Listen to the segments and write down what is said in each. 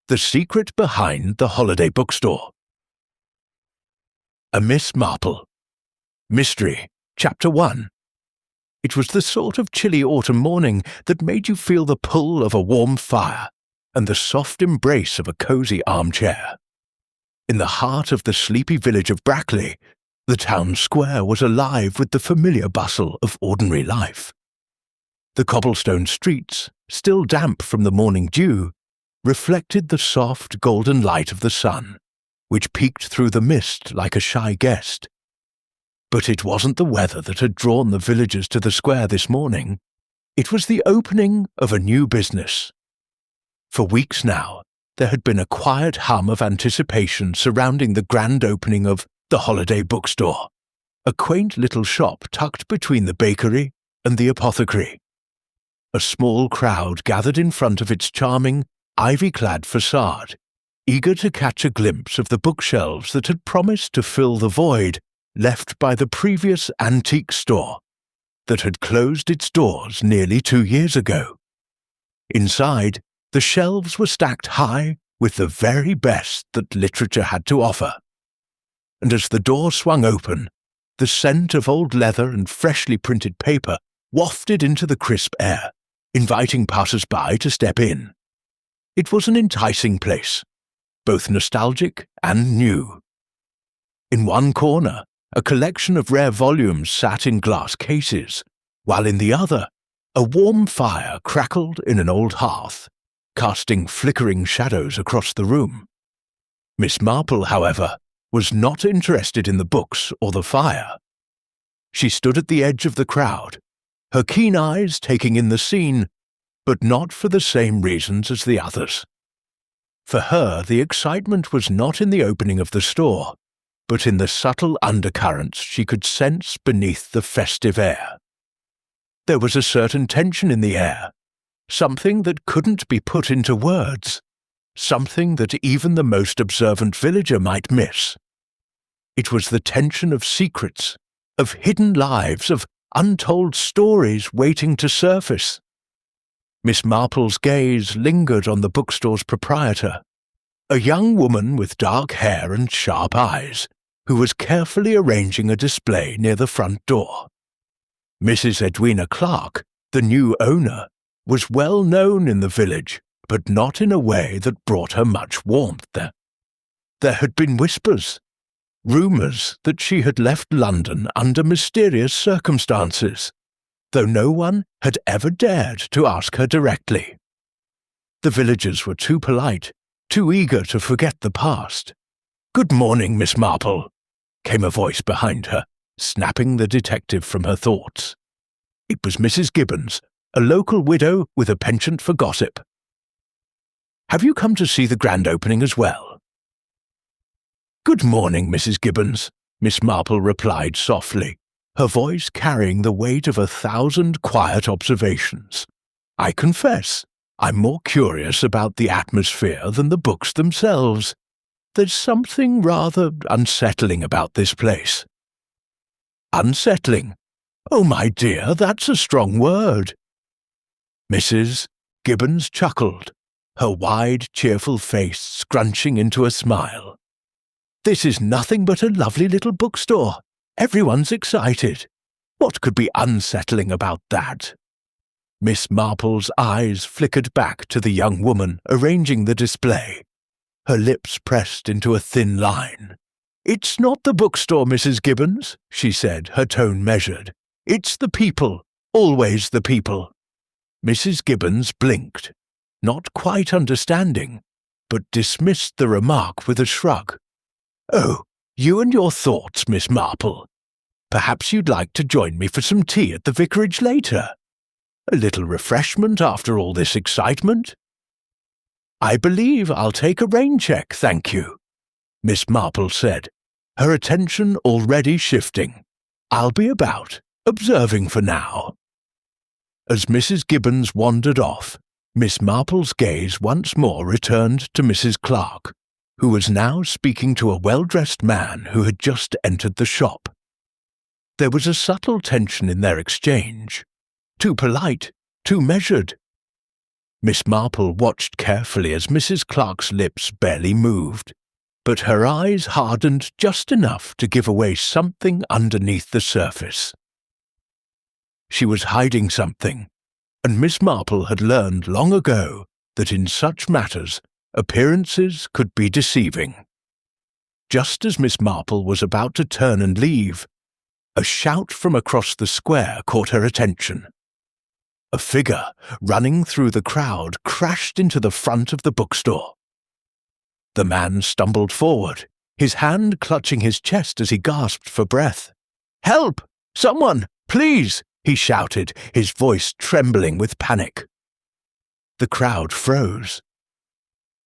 The Secret Behind the Holiday Bookstore. A Miss Marple Mystery, Chapter 1. It was the sort of chilly autumn morning that made you feel the pull of a warm fire and the soft embrace of a cosy armchair. In the heart of the sleepy village of Brackley, the town square was alive with the familiar bustle of ordinary life. The cobblestone streets, still damp from the morning dew, reflected the soft golden light of the sun, which peeked through the mist like a shy guest. But it wasn't the weather that had drawn the villagers to the square this morning. It was the opening of a new business. For weeks now, there had been a quiet hum of anticipation surrounding the grand opening of the Holiday Bookstore, a quaint little shop tucked between the bakery and the apothecary. A small crowd gathered in front of its charming, ivy-clad facade, eager to catch a glimpse of the bookshelves that had promised to fill the void left by the previous antique store that had closed its doors nearly 2 years ago. Inside, the shelves were stacked high with the very best that literature had to offer. And as the door swung open, the scent of old leather and freshly printed paper wafted into the crisp air, inviting passers-by to step in. It was an enticing place, both nostalgic and new. In one corner, a collection of rare volumes sat in glass cases, while in the other, a warm fire crackled in an old hearth, casting flickering shadows across the room. Miss Marple, however, was not interested in the books or the fire. She stood at the edge of the crowd, her keen eyes taking in the scene, but not for the same reasons as the others. For her, the excitement was not in the opening of the store, but in the subtle undercurrents she could sense beneath the festive air. There was a certain tension in the air, something that couldn't be put into words, something that even the most observant villager might miss. It was the tension of secrets, of hidden lives, of untold stories waiting to surface. Miss Marple's gaze lingered on the bookstore's proprietor, a young woman with dark hair and sharp eyes, who was carefully arranging a display near the front door. Mrs. Edwina Clark, the new owner, was well known in the village, but not in a way that brought her much warmth. There had been whispers, rumours that she had left London under mysterious circumstances, though no one had ever dared to ask her directly. The villagers were too polite, too eager to forget the past. "Good morning, Miss Marple," came a voice behind her, snapping the detective from her thoughts. It was Mrs. Gibbons, a local widow with a penchant for gossip. "Have you come to see the grand opening as well?" "Good morning, Mrs. Gibbons," Miss Marple replied softly, her voice carrying the weight of 1,000 quiet observations. "I confess, I'm more curious about the atmosphere than the books themselves. There's something rather unsettling about this place." "Unsettling? Oh, my dear, that's a strong word." Mrs. Gibbons chuckled, her wide, cheerful face scrunching into a smile. "This is nothing but a lovely little bookstore. Everyone's excited. What could be unsettling about that?" Miss Marple's eyes flickered back to the young woman arranging the display, her lips pressed into a thin line. "It's not the bookstore, Mrs. Gibbons," she said, her tone measured. "It's the people, always the people." Mrs. Gibbons blinked, not quite understanding, but dismissed the remark with a shrug. "Oh, you and your thoughts, Miss Marple. Perhaps you'd like to join me for some tea at the vicarage later? A little refreshment after all this excitement?" "I believe I'll take a rain check, thank you," Miss Marple said, her attention already shifting. "I'll be about, observing for now." As Mrs. Gibbons wandered off, Miss Marple's gaze once more returned to Mrs. Clark, who was now speaking to a well-dressed man who had just entered the shop. There was a subtle tension in their exchange, too polite, too measured. Miss Marple watched carefully as Mrs. Clark's lips barely moved, but her eyes hardened just enough to give away something underneath the surface. She was hiding something, and Miss Marple had learned long ago that in such matters appearances could be deceiving. Just as Miss Marple was about to turn and leave, a shout from across the square caught her attention. A figure running through the crowd crashed into the front of the bookstore. The man stumbled forward, his hand clutching his chest as he gasped for breath. "Help! Someone! Please!" he shouted, his voice trembling with panic. The crowd froze.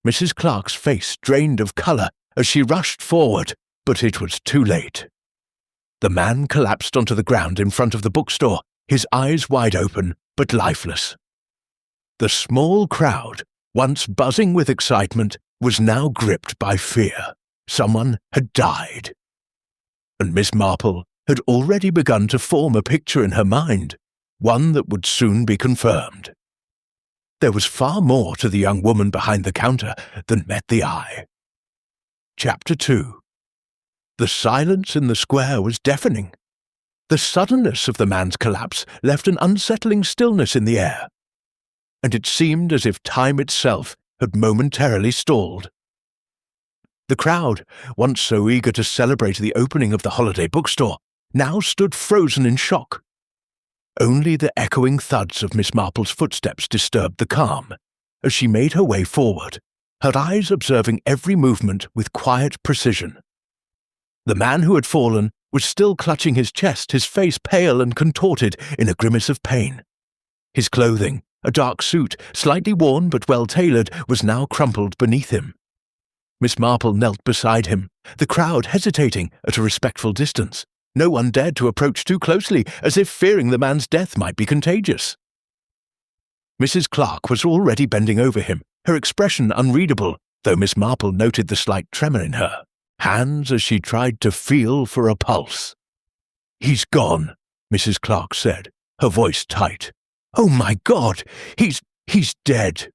Mrs. Clark's face drained of colour as she rushed forward, but it was too late. The man collapsed onto the ground in front of the bookstore, his eyes wide open but lifeless. The small crowd, once buzzing with excitement, was now gripped by fear. Someone had died. And Miss Marple had already begun to form a picture in her mind, one that would soon be confirmed. There was far more to the young woman behind the counter than met the eye. Chapter 2. The silence in the square was deafening. The suddenness of the man's collapse left an unsettling stillness in the air, and it seemed as if time itself had momentarily stalled. The crowd, once so eager to celebrate the opening of the holiday bookstore, now stood frozen in shock. Only the echoing thuds of Miss Marple's footsteps disturbed the calm as she made her way forward, her eyes observing every movement with quiet precision. The man who had fallen was still clutching his chest, his face pale and contorted in a grimace of pain. His clothing, a dark suit, slightly worn but well-tailored, was now crumpled beneath him. Miss Marple knelt beside him, the crowd hesitating at a respectful distance. No one dared to approach too closely, as if fearing the man's death might be contagious. Mrs. Clark was already bending over him, her expression unreadable, though Miss Marple noted the slight tremor in her hands as she tried to feel for a pulse. "He's gone," Mrs. Clark said, her voice tight. "Oh my God, he's dead."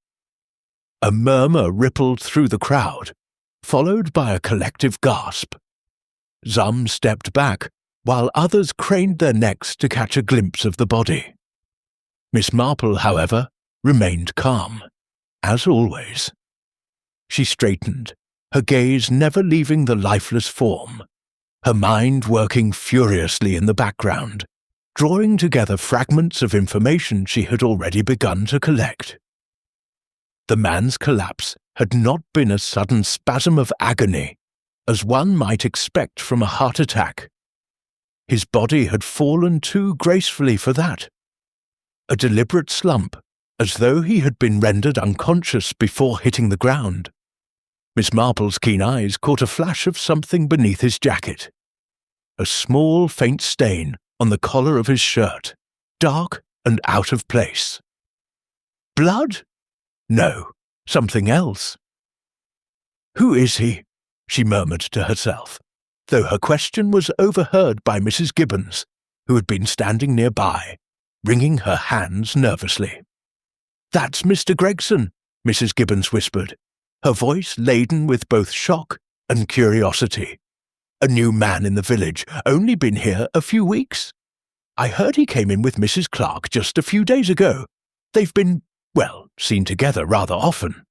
A murmur rippled through the crowd, followed by a collective gasp. Some stepped back, while others craned their necks to catch a glimpse of the body. Miss Marple, however, remained calm, as always. She straightened, her gaze never leaving the lifeless form, her mind working furiously in the background, drawing together fragments of information she had already begun to collect. The man's collapse had not been a sudden spasm of agony, as one might expect from a heart attack. His body had fallen too gracefully for that. A deliberate slump, as though he had been rendered unconscious before hitting the ground. Miss Marple's keen eyes caught a flash of something beneath his jacket. A small, faint stain on the collar of his shirt, dark and out of place. Blood? No, something else. "Who is he?" she murmured to herself, though her question was overheard by Mrs. Gibbons, who had been standing nearby, wringing her hands nervously. "That's Mr. Gregson," Mrs. Gibbons whispered, her voice laden with both shock and curiosity. "A new man in the village, only been here a few weeks. I heard he came in with Mrs. Clark just a few days ago. They've been, well, seen together rather often."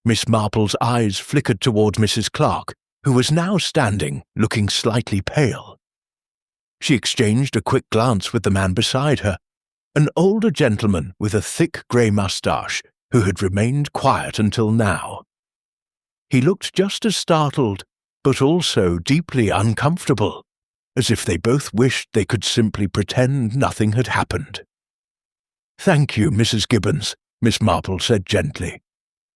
Miss Marple's eyes flickered toward Mrs. Clark, who was now standing, looking slightly pale. She exchanged a quick glance with the man beside her, an older gentleman with a thick grey moustache who had remained quiet until now. He looked just as startled, but also deeply uncomfortable, as if they both wished they could simply pretend nothing had happened. "Thank you, Mrs. Gibbons," Miss Marple said gently,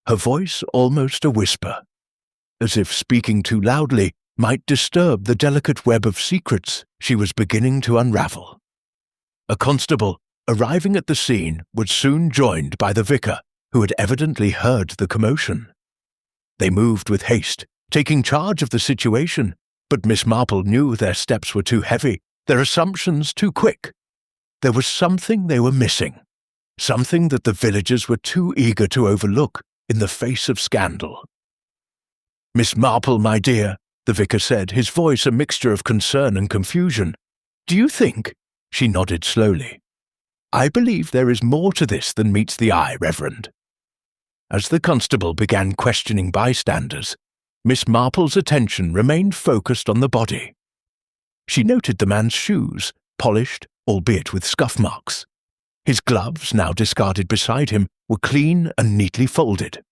her voice almost a whisper, as if speaking too loudly might disturb the delicate web of secrets she was beginning to unravel. A constable, arriving at the scene, was soon joined by the vicar, who had evidently heard the commotion. They moved with haste, taking charge of the situation, but Miss Marple knew their steps were too heavy, their assumptions too quick. There was something they were missing, something that the villagers were too eager to overlook in the face of scandal. "Miss Marple, my dear," the vicar said, his voice a mixture of concern and confusion. "Do you think—" She nodded slowly. "I believe there is more to this than meets the eye, Reverend." As the constable began questioning bystanders, Miss Marple's attention remained focused on the body. She noted the man's shoes, polished, albeit with scuff marks. His gloves, now discarded beside him, were clean and neatly folded.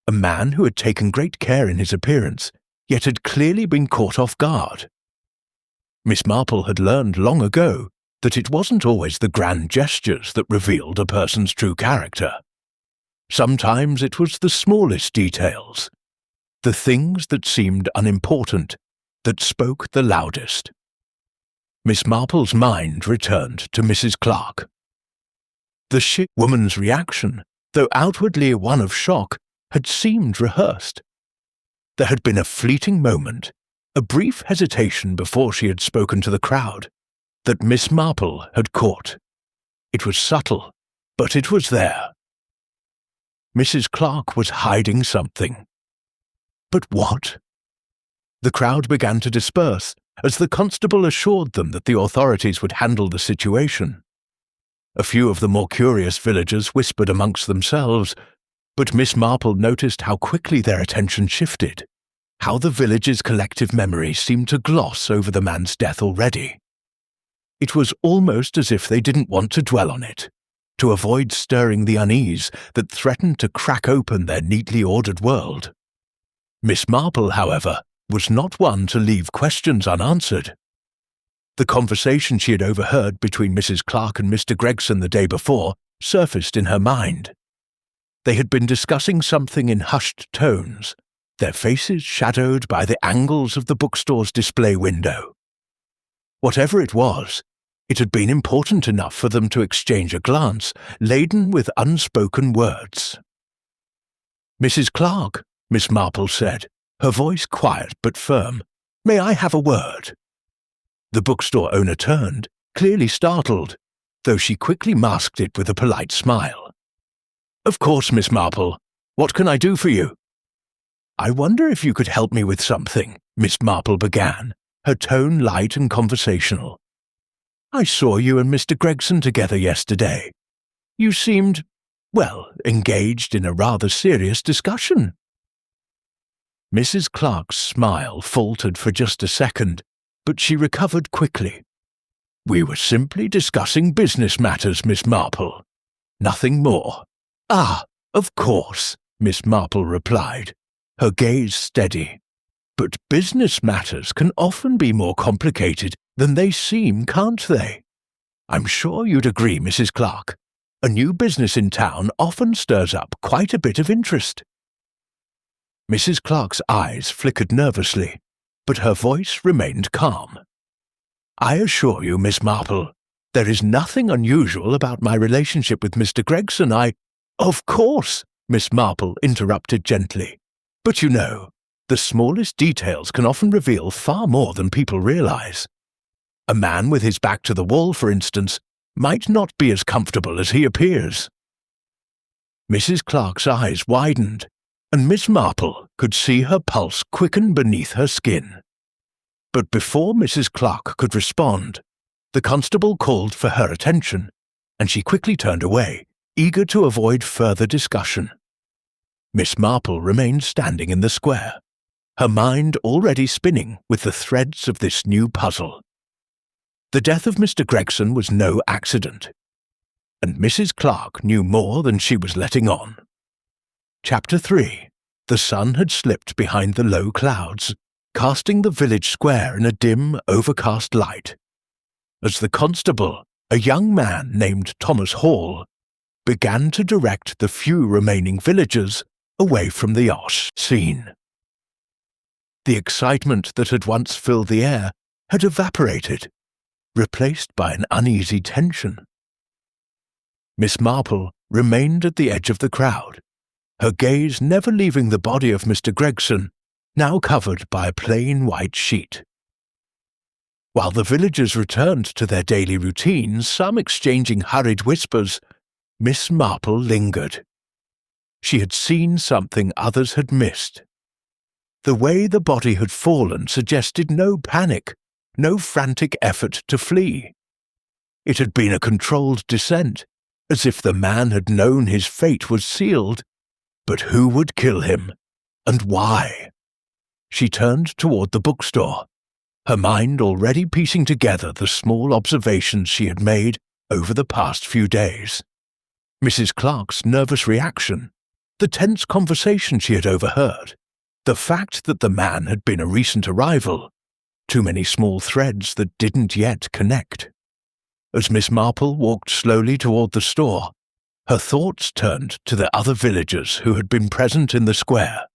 A man who had taken great care in his appearance, yet had clearly been caught off guard. Miss Marple had learned long ago that it wasn't always the grand gestures that revealed a person's true character. Sometimes it was the smallest details, the things that seemed unimportant, that spoke the loudest. Miss Marple's mind returned to Mrs. Clark. The woman's reaction, though outwardly one of shock, had seemed rehearsed. There had been a fleeting moment, a brief hesitation before she had spoken to the crowd, that Miss Marple had caught. It was subtle, but it was there. Mrs. Clark was hiding something. But what? The crowd began to disperse as the constable assured them that the authorities would handle the situation. A few of the more curious villagers whispered amongst themselves, but Miss Marple noticed how quickly their attention shifted, how the village's collective memory seemed to gloss over the man's death already. It was almost as if they didn't want to dwell on it, to avoid stirring the unease that threatened to crack open their neatly ordered world. Miss Marple, however, was not one to leave questions unanswered. The conversation she had overheard between Mrs. Clark and Mr. Gregson the day before surfaced in her mind. They had been discussing something in hushed tones, their faces shadowed by the angles of the bookstore's display window. Whatever it was, it had been important enough for them to exchange a glance laden with unspoken words. "Mrs. Clark," Miss Marple said, her voice quiet but firm, "may I have a word?" The bookstore owner turned, clearly startled, though she quickly masked it with a polite smile. "Of course, Miss Marple. What can I do for you?" "I wonder if you could help me with something," Miss Marple began, her tone light and conversational. "I saw you and Mr. Gregson together yesterday. You seemed, well, engaged in a rather serious discussion." Mrs. Clark's smile faltered for just a second, but she recovered quickly. "We were simply discussing business matters, Miss Marple. Nothing more." "Ah, of course," Miss Marple replied, her gaze steady. "But business matters can often be more complicated than they seem, can't they? I'm sure you'd agree, Mrs. Clark. A new business in town often stirs up quite a bit of interest." Mrs. Clark's eyes flickered nervously, but her voice remained calm. "I assure you, Miss Marple, there is nothing unusual about my relationship with Mr. Gregson. "Of course," Miss Marple interrupted gently. "But you know, the smallest details can often reveal far more than people realize. A man with his back to the wall, for instance, might not be as comfortable as he appears." Mrs. Clark's eyes widened, and Miss Marple could see her pulse quicken beneath her skin. But before Mrs. Clark could respond, the constable called for her attention, and she quickly turned away, eager to avoid further discussion. Miss Marple remained standing in the square, her mind already spinning with the threads of this new puzzle. The death of Mr. Gregson was no accident, and Mrs. Clark knew more than she was letting on. Chapter 3. The sun had slipped behind the low clouds, casting the village square in a dim, overcast light. As the constable, a young man named Thomas Hall, began to direct the few remaining villagers away from the scene. The excitement that had once filled the air had evaporated, replaced by an uneasy tension. Miss Marple remained at the edge of the crowd, her gaze never leaving the body of Mr. Gregson, now covered by a plain white sheet. While the villagers returned to their daily routines, some exchanging hurried whispers, Miss Marple lingered. She had seen something others had missed. The way the body had fallen suggested no panic, no frantic effort to flee. It had been a controlled descent, as if the man had known his fate was sealed. But who would kill him, and why? She turned toward the bookstore, her mind already piecing together the small observations she had made over the past few days. Mrs. Clark's nervous reaction, the tense conversation she had overheard, the fact that the man had been a recent arrival, too many small threads that didn't yet connect. As Miss Marple walked slowly toward the store, her thoughts turned to the other villagers who had been present in the square.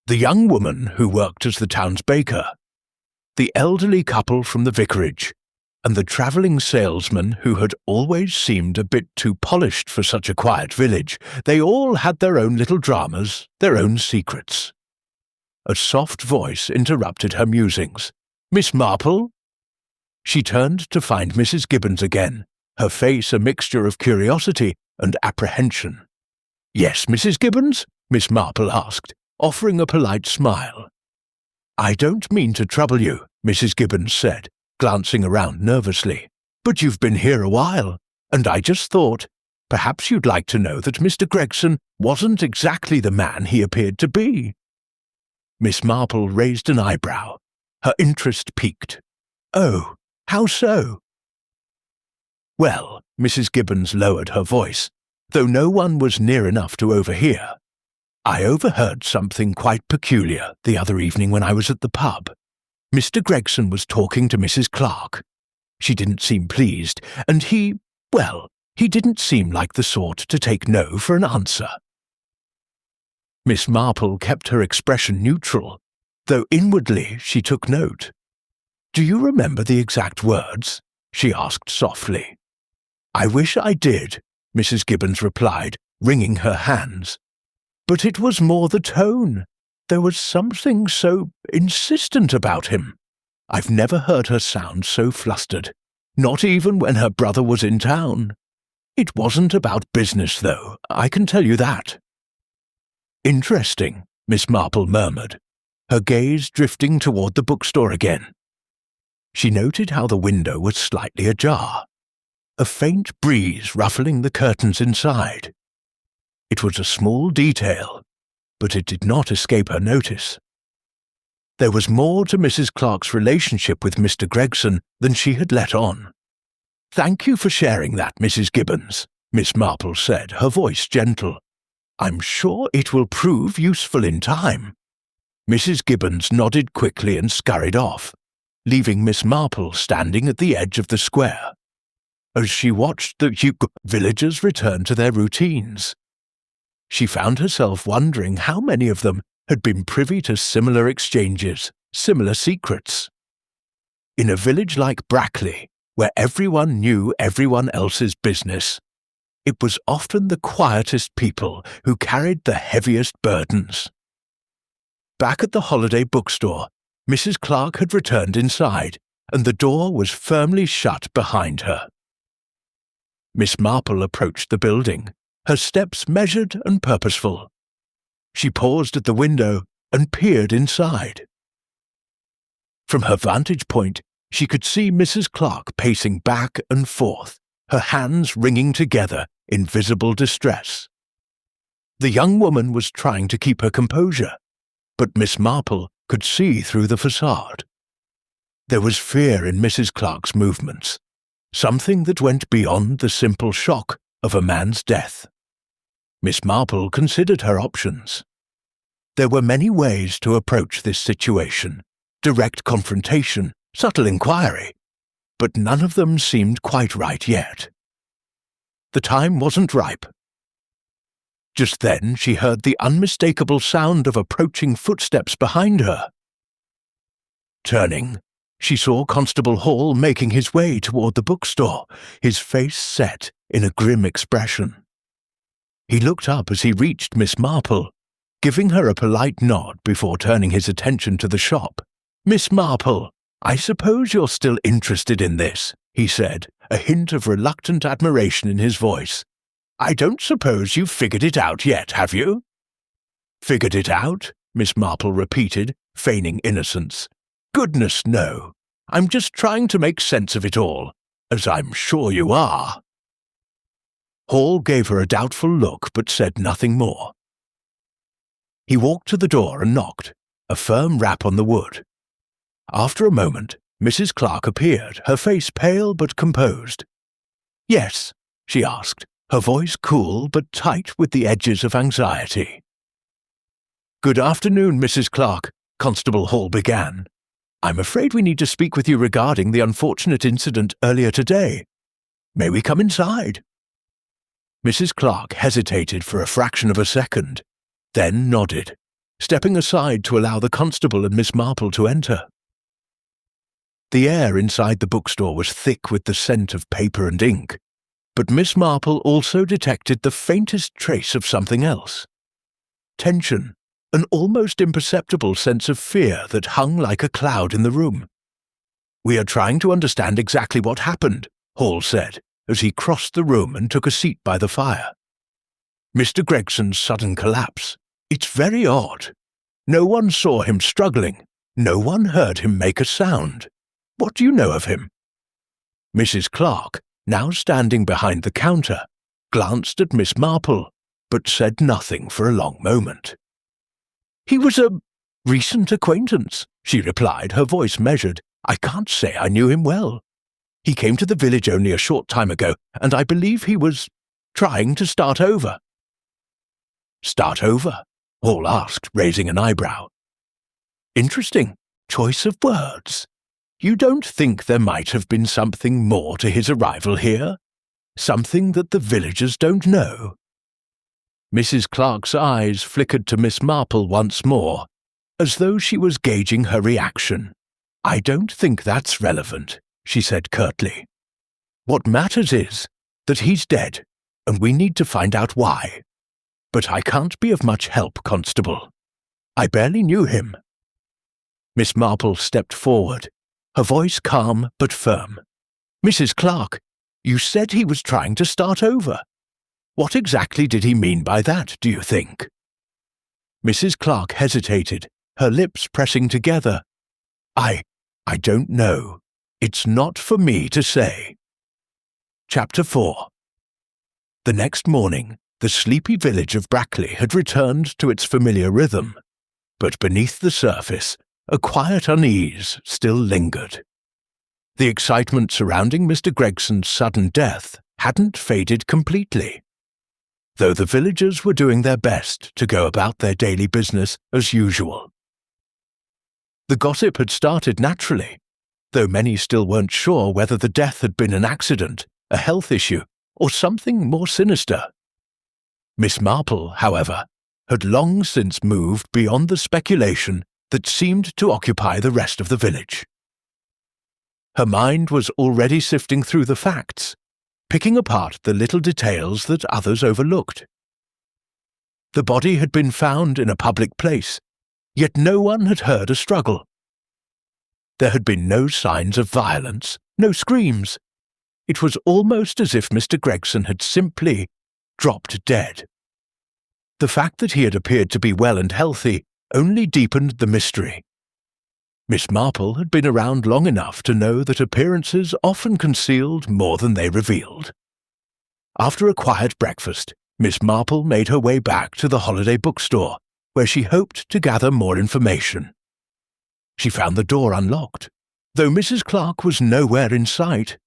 The young woman who worked as the town's baker, the elderly couple from the vicarage, and the travelling salesman who had always seemed a bit too polished for such a quiet village. They all had their own little dramas, their own secrets. A soft voice interrupted her musings. "Miss Marple?" She turned to find Mrs. Gibbons again, her face a mixture of curiosity and apprehension. "Yes, Mrs. Gibbons?" Miss Marple asked, offering a polite smile. "I don't mean to trouble you," Mrs. Gibbons said, glancing around nervously, "but you've been here a while, and I just thought, perhaps you'd like to know that Mr. Gregson wasn't exactly the man he appeared to be." Miss Marple raised an eyebrow. Her interest piqued. "Oh, how so?" "Well," Mrs. Gibbons lowered her voice, though no one was near enough to overhear. "I overheard something quite peculiar the other evening when I was at the pub. Mr. Gregson was talking to Mrs. Clark. She didn't seem pleased, and he didn't seem like the sort to take no for an answer." Miss Marple kept her expression neutral, though inwardly she took note. "Do you remember the exact words?" she asked softly. "I wish I did," Mrs. Gibbons replied, wringing her hands. "But it was more the tone. There was something so insistent about him. I've never heard her sound so flustered, not even when her brother was in town. It wasn't about business, though, I can tell you that." "Interesting," Miss Marple murmured, her gaze drifting toward the bookstore again. She noted how the window was slightly ajar, a faint breeze ruffling the curtains inside. It was a small detail, but it did not escape her notice. There was more to Mrs. Clark's relationship with Mr. Gregson than she had let on. "Thank you for sharing that, Mrs. Gibbons," Miss Marple said, her voice gentle. "I'm sure it will prove useful in time." Mrs. Gibbons nodded quickly and scurried off, leaving Miss Marple standing at the edge of the square. As she watched the villagers return to their routines, she found herself wondering how many of them had been privy to similar exchanges, similar secrets. In a village like Brackley, where everyone knew everyone else's business, it was often the quietest people who carried the heaviest burdens. Back at the holiday bookstore, Mrs. Clark had returned inside, and the door was firmly shut behind her. Miss Marple approached the building, her steps measured and purposeful. She paused at the window and peered inside. From her vantage point, she could see Mrs. Clark pacing back and forth, her hands wringing together in visible distress. The young woman was trying to keep her composure, but Miss Marple could see through the facade. There was fear in Mrs. Clark's movements, something that went beyond the simple shock of a man's death. Miss Marple considered her options. There were many ways to approach this situation: direct confrontation, subtle inquiry, but none of them seemed quite right yet. The time wasn't ripe. Just then she heard the unmistakable sound of approaching footsteps behind her. Turning, she saw Constable Hall making his way toward the bookstore, his face set in a grim expression. He looked up as he reached Miss Marple, giving her a polite nod before turning his attention to the shop. "Miss Marple, I suppose you're still interested in this," he said, a hint of reluctant admiration in his voice. I don't suppose you've figured it out yet, have you?" "Figured it out?" Miss Marple repeated, feigning innocence. "Goodness, no. I'm just trying to make sense of it all, as I'm sure you are." Hall gave her a doubtful look but said nothing more. He walked to the door and knocked, a firm rap on the wood. After a moment, Mrs. Clark appeared, her face pale but composed. "Yes?" she asked, her voice cool but tight with the edges of anxiety. "Good afternoon, Mrs. Clark," Constable Hall began. "I'm afraid we need to speak with you regarding the unfortunate incident earlier today. May we come inside?" Mrs. Clark hesitated for a fraction of a second, then nodded, stepping aside to allow the constable and Miss Marple to enter. The air inside the bookstore was thick with the scent of paper and ink, but Miss Marple also detected the faintest trace of something else. Tension, an almost imperceptible sense of fear that hung like a cloud in the room. "We are trying to understand exactly what happened," Hall said, as he crossed the room and took a seat by the fire. "Mr. Gregson's sudden collapse. It's very odd. No one saw him struggling. No one heard him make a sound. What do you know of him?" Mrs. Clark, now standing behind the counter, glanced at Miss Marple, but said nothing for a long moment. "He was a recent acquaintance," she replied, her voice measured. "I can't say I knew him well. He came to the village only a short time ago, and I believe he was trying to start over." "Start over?" Hall asked, raising an eyebrow. "Interesting choice of words. You don't think there might have been something more to his arrival here? Something that the villagers don't know?" Mrs. Clark's eyes flickered to Miss Marple once more, as though she was gauging her reaction. "I don't think that's relevant," she said curtly. "What matters is that he's dead, and we need to find out why. But I can't be of much help, Constable. I barely knew him." Miss Marple stepped forward, her voice calm but firm. "Mrs. Clark, you said he was trying to start over. What exactly did he mean by that, do you think?" Mrs. Clark hesitated, her lips pressing together. I don't know. It's not for me to say." Chapter 4. The next morning, the sleepy village of Brackley had returned to its familiar rhythm, but beneath the surface, a quiet unease still lingered. The excitement surrounding Mr. Gregson's sudden death hadn't faded completely, though the villagers were doing their best to go about their daily business as usual. The gossip had started naturally, though many still weren't sure whether the death had been an accident, a health issue, or something more sinister. Miss Marple, however, had long since moved beyond the speculation that seemed to occupy the rest of the village. Her mind was already sifting through the facts, picking apart the little details that others overlooked. The body had been found in a public place, yet no one had heard a struggle. There had been no signs of violence, no screams. It was almost as if Mr. Gregson had simply dropped dead. The fact that he had appeared to be well and healthy only deepened the mystery. Miss Marple had been around long enough to know that appearances often concealed more than they revealed. After a quiet breakfast, Miss Marple made her way back to the holiday bookstore, where she hoped to gather more information. She found the door unlocked, though Mrs. Clark was nowhere in sight.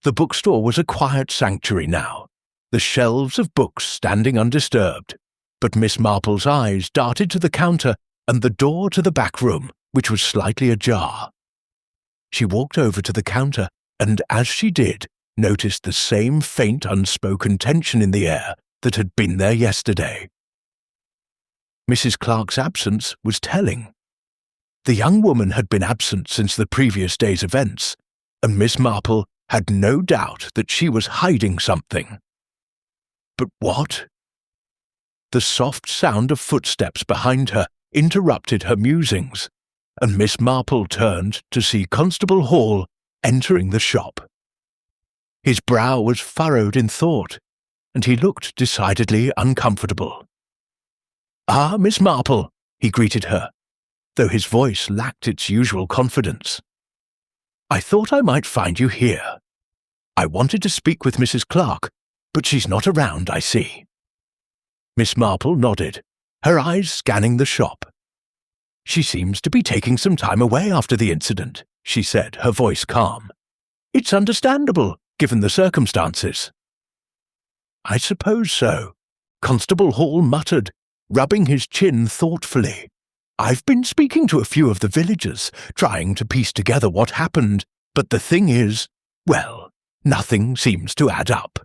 The bookstore was a quiet sanctuary now, the shelves of books standing undisturbed, but Miss Marple's eyes darted to the counter and the door to the back room, which was slightly ajar. She walked over to the counter and, as she did, noticed the same faint unspoken tension in the air that had been there yesterday. Mrs. Clark's absence was telling. The young woman had been absent since the previous day's events, and Miss Marple had no doubt that she was hiding something. But what? The soft sound of footsteps behind her interrupted her musings, and Miss Marple turned to see Constable Hall entering the shop. His brow was furrowed in thought, and he looked decidedly uncomfortable. "Ah, Miss Marple," he greeted her, though his voice lacked its usual confidence. "I thought I might find you here. I wanted to speak with Mrs. Clark, but she's not around, I see." Miss Marple nodded, her eyes scanning the shop. "She seems to be taking some time away after the incident," she said, her voice calm. "It's understandable, given the circumstances." "I suppose so," Constable Hall muttered, rubbing his chin thoughtfully. "I've been speaking to a few of the villagers, trying to piece together what happened, but the thing is, well, nothing seems to add up."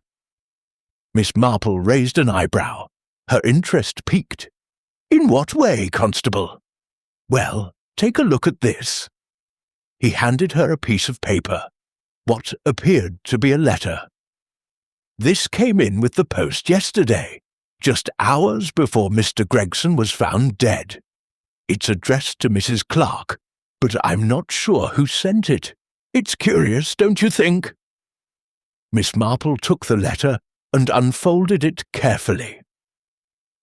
Miss Marple raised an eyebrow. Her interest piqued. "In what way, Constable?" "Well, take a look at this." He handed her a piece of paper, what appeared to be a letter. "This came in with the post yesterday, just hours before Mr. Gregson was found dead. It's addressed to Mrs. Clark, but I'm not sure who sent it. It's curious, don't you think?" Miss Marple took the letter and unfolded it carefully.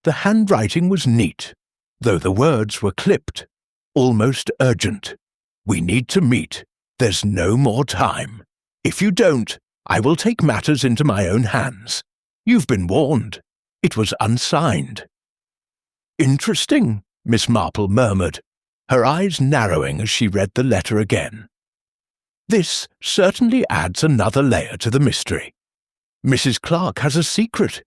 The handwriting was neat, though the words were clipped, almost urgent. "We need to meet. There's no more time. If you don't, I will take matters into my own hands. You've been warned." It was unsigned. "Interesting," Miss Marple murmured, her eyes narrowing as she read the letter again. "This certainly adds another layer to the mystery. Mrs. Clark has a secret,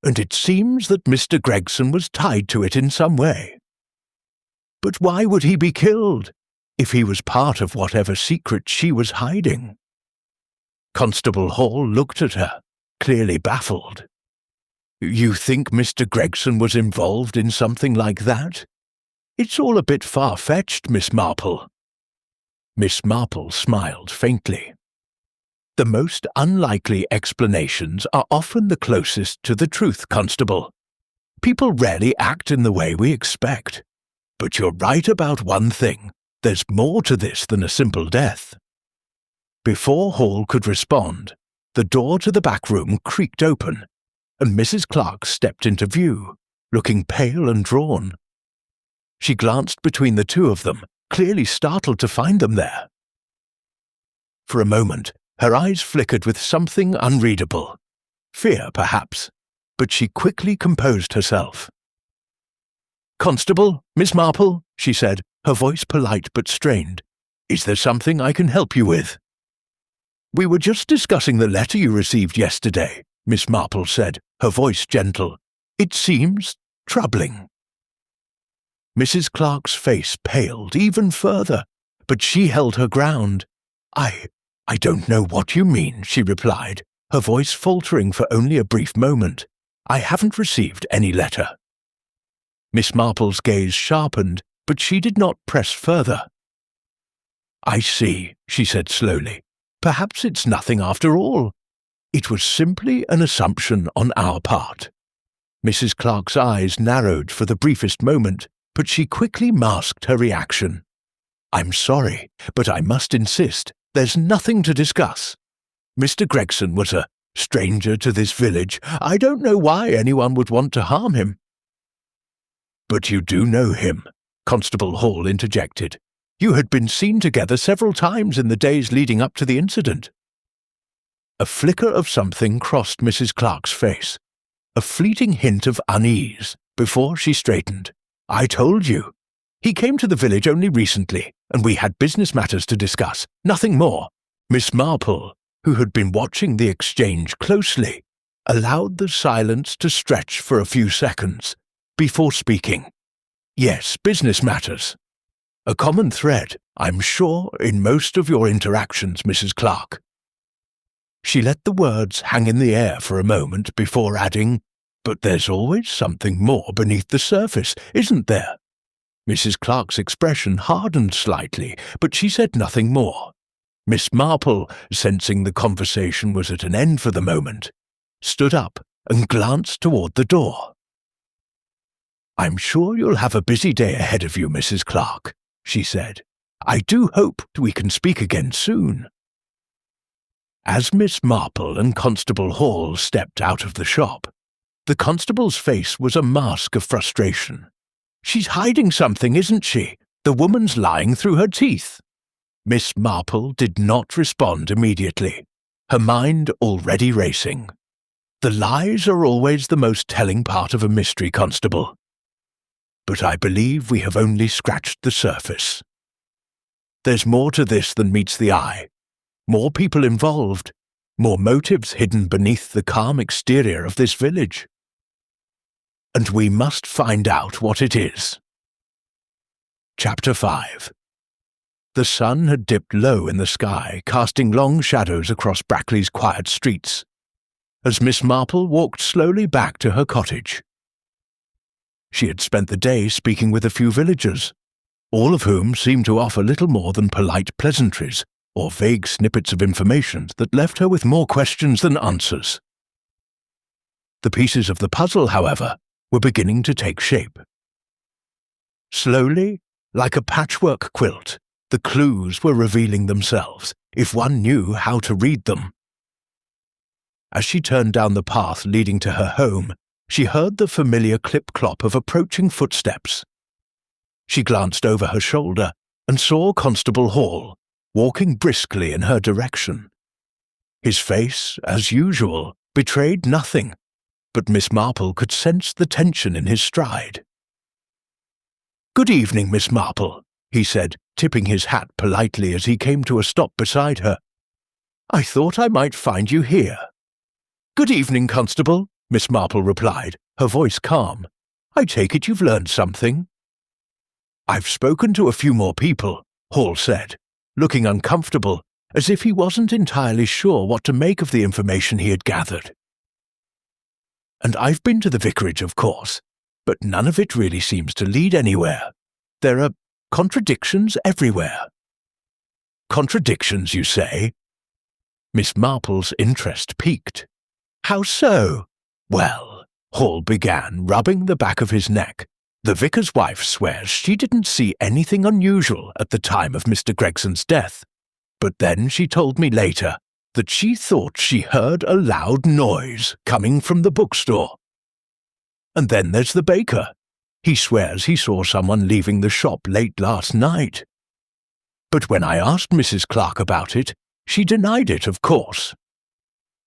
and it seems that Mr. Gregson was tied to it in some way. But why would he be killed, if he was part of whatever secret she was hiding?" Constable Hall looked at her, clearly baffled. "You think Mr. Gregson was involved in something like that? It's all a bit far-fetched, Miss Marple." Miss Marple smiled faintly. "The most unlikely explanations are often the closest to the truth, Constable. People rarely act in the way we expect. But you're right about one thing. There's more to this than a simple death." Before Hall could respond, the door to the back room creaked open, and Mrs. Clark stepped into view, looking pale and drawn. She glanced between the two of them, clearly startled to find them there. For a moment, her eyes flickered with something unreadable. Fear, perhaps, but she quickly composed herself. "Constable, Miss Marple," she said, her voice polite but strained. "Is there something I can help you with?" "We were just discussing the letter you received yesterday," Miss Marple said, her voice gentle. "It seems troubling." Mrs. Clark's face paled even further, but she held her ground. I don't know what you mean," she replied, her voice faltering for only a brief moment. "I haven't received any letter." Miss Marple's gaze sharpened, but she did not press further. "I see," she said slowly. "Perhaps it's nothing after all. It was simply an assumption on our part." Mrs. Clark's eyes narrowed for the briefest moment, but she quickly masked her reaction. "I'm sorry, but I must insist, there's nothing to discuss. Mr. Gregson was a stranger to this village. I don't know why anyone would want to harm him." "But you do know him," Constable Hall interjected. "You had been seen together several times in the days leading up to the incident." A flicker of something crossed Mrs. Clark's face, a fleeting hint of unease, before she straightened. "I told you. He came to the village only recently, and we had business matters to discuss, nothing more." Miss Marple, who had been watching the exchange closely, allowed the silence to stretch for a few seconds, before speaking. "Yes, business matters. A common thread, I'm sure, in most of your interactions, Mrs. Clark." She let the words hang in the air for a moment before adding, "But there's always something more beneath the surface, isn't there?" Mrs. Clark's expression hardened slightly, but she said nothing more. Miss Marple, sensing the conversation was at an end for the moment, stood up and glanced toward the door. "I'm sure you'll have a busy day ahead of you, Mrs. Clark," she said. "I do hope we can speak again soon." As Miss Marple and Constable Hall stepped out of the shop, the constable's face was a mask of frustration. "She's hiding something, isn't she? The woman's lying through her teeth." Miss Marple did not respond immediately, her mind already racing. The lies are always the most telling part of a mystery, Constable. But I believe we have only scratched the surface. There's more to this than meets the eye. More people involved, more motives hidden beneath the calm exterior of this village. And we must find out what it is. Chapter 5. The sun had dipped low in the sky, casting long shadows across Brackley's quiet streets, as Miss Marple walked slowly back to her cottage. She had spent the day speaking with a few villagers, all of whom seemed to offer little more than polite pleasantries or vague snippets of information that left her with more questions than answers. The pieces of the puzzle, however, were beginning to take shape. Slowly, like a patchwork quilt, the clues were revealing themselves, if one knew how to read them. As she turned down the path leading to her home, she heard the familiar clip-clop of approaching footsteps. She glanced over her shoulder and saw Constable Hall, walking briskly in her direction. His face, as usual, betrayed nothing, but Miss Marple could sense the tension in his stride. "Good evening, Miss Marple," he said, tipping his hat politely as he came to a stop beside her. "I thought I might find you here." "Good evening, Constable," Miss Marple replied, her voice calm. "I take it you've learned something." "I've spoken to a few more people," Hall said, looking uncomfortable, as if he wasn't entirely sure what to make of the information he had gathered. "And I've been to the vicarage, of course, but none of it really seems to lead anywhere. There are contradictions everywhere." "Contradictions, you say?" Miss Marple's interest piqued. "How so?" "Well," Hall began, rubbing the back of his neck, "the vicar's wife swears she didn't see anything unusual at the time of Mr. Gregson's death, but then she told me later that she thought she heard a loud noise coming from the bookstore. And then there's the baker. He swears he saw someone leaving the shop late last night. But when I asked Mrs. Clark about it, she denied it, of course."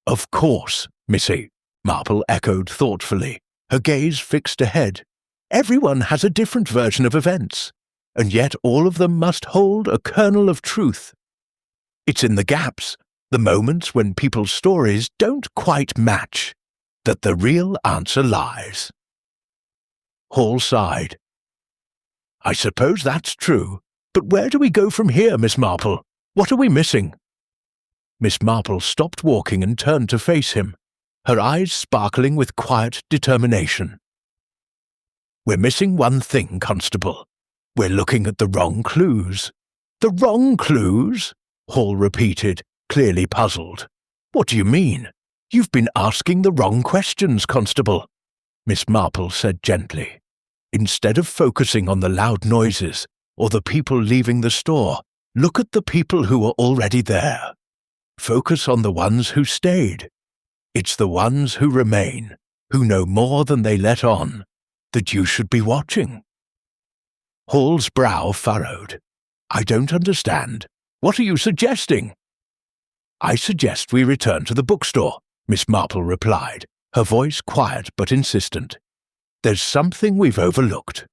"Of course, Missy," Marple echoed thoughtfully, her gaze fixed ahead. "Everyone has a different version of events, and yet all of them must hold a kernel of truth. It's in the gaps, the moments when people's stories don't quite match, that the real answer lies." Hall sighed. "I suppose that's true, but where do we go from here, Miss Marple? What are we missing?" Miss Marple stopped walking and turned to face him, her eyes sparkling with quiet determination. "We're missing one thing, Constable. We're looking at the wrong clues." "The wrong clues?" Hall repeated, clearly puzzled. "What do you mean? You've been asking the wrong questions, Constable," Miss Marple said gently. "Instead of focusing on the loud noises or the people leaving the store, look at the people who were already there. Focus on the ones who stayed. It's the ones who remain, who know more than they let on, that you should be watching." Hall's brow furrowed. "I don't understand. What are you suggesting?" "I suggest we return to the bookstore," Miss Marple replied, her voice quiet but insistent. "There's something we've overlooked."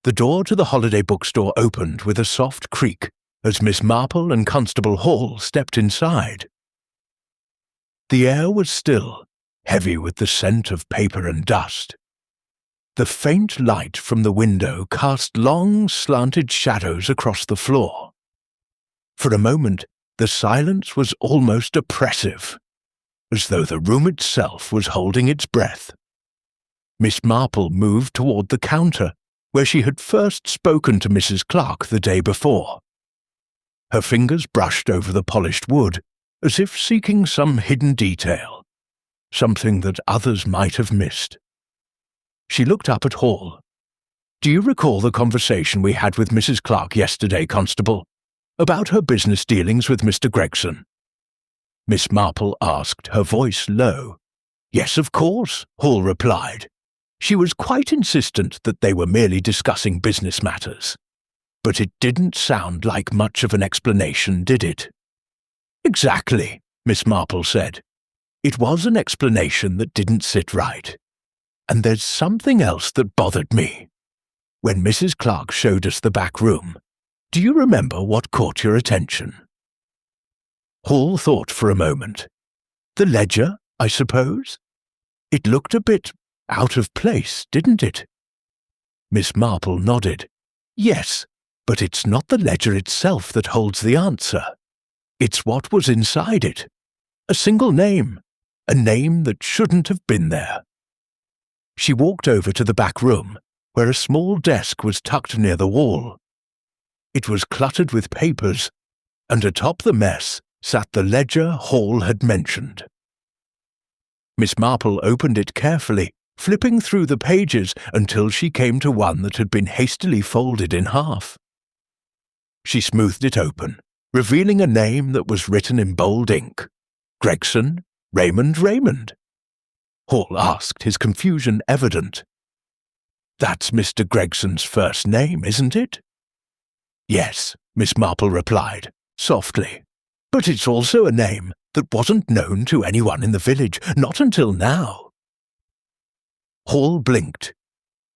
The door to the holiday bookstore opened with a soft creak as Miss Marple and Constable Hall stepped inside. The air was still, heavy with the scent of paper and dust. The faint light from the window cast long, slanted shadows across the floor. For a moment, the silence was almost oppressive, as though the room itself was holding its breath. Miss Marple moved toward the counter, where she had first spoken to Mrs. Clark the day before. Her fingers brushed over the polished wood, as if seeking some hidden detail, something that others might have missed. She looked up at Hall. "Do you recall the conversation we had with Mrs. Clark yesterday, Constable, about her business dealings with Mr. Gregson?" Miss Marple asked, her voice low. Yes, of course, Hall replied. She was quite insistent that they were merely discussing business matters. But it didn't sound like much of an explanation, did it? Exactly, Miss Marple said. It was an explanation that didn't sit right. And there's something else that bothered me. When Mrs. Clark showed us the back room, do you remember what caught your attention? Hall thought for a moment. The ledger, I suppose? It looked a bit out of place, didn't it? Miss Marple nodded. Yes, but it's not the ledger itself that holds the answer. It's what was inside it. A single name. A name that shouldn't have been there. She walked over to the back room, where a small desk was tucked near the wall. It was cluttered with papers, and atop the mess sat the ledger Hall had mentioned. Miss Marple opened it carefully, flipping through the pages until she came to one that had been hastily folded in half. She smoothed it open, revealing a name that was written in bold ink. Gregson Raymond. Hall asked, his confusion evident. That's Mr. Gregson's first name, isn't it? Yes, Miss Marple replied, softly. But it's also a name that wasn't known to anyone in the village, not until now. Hall blinked.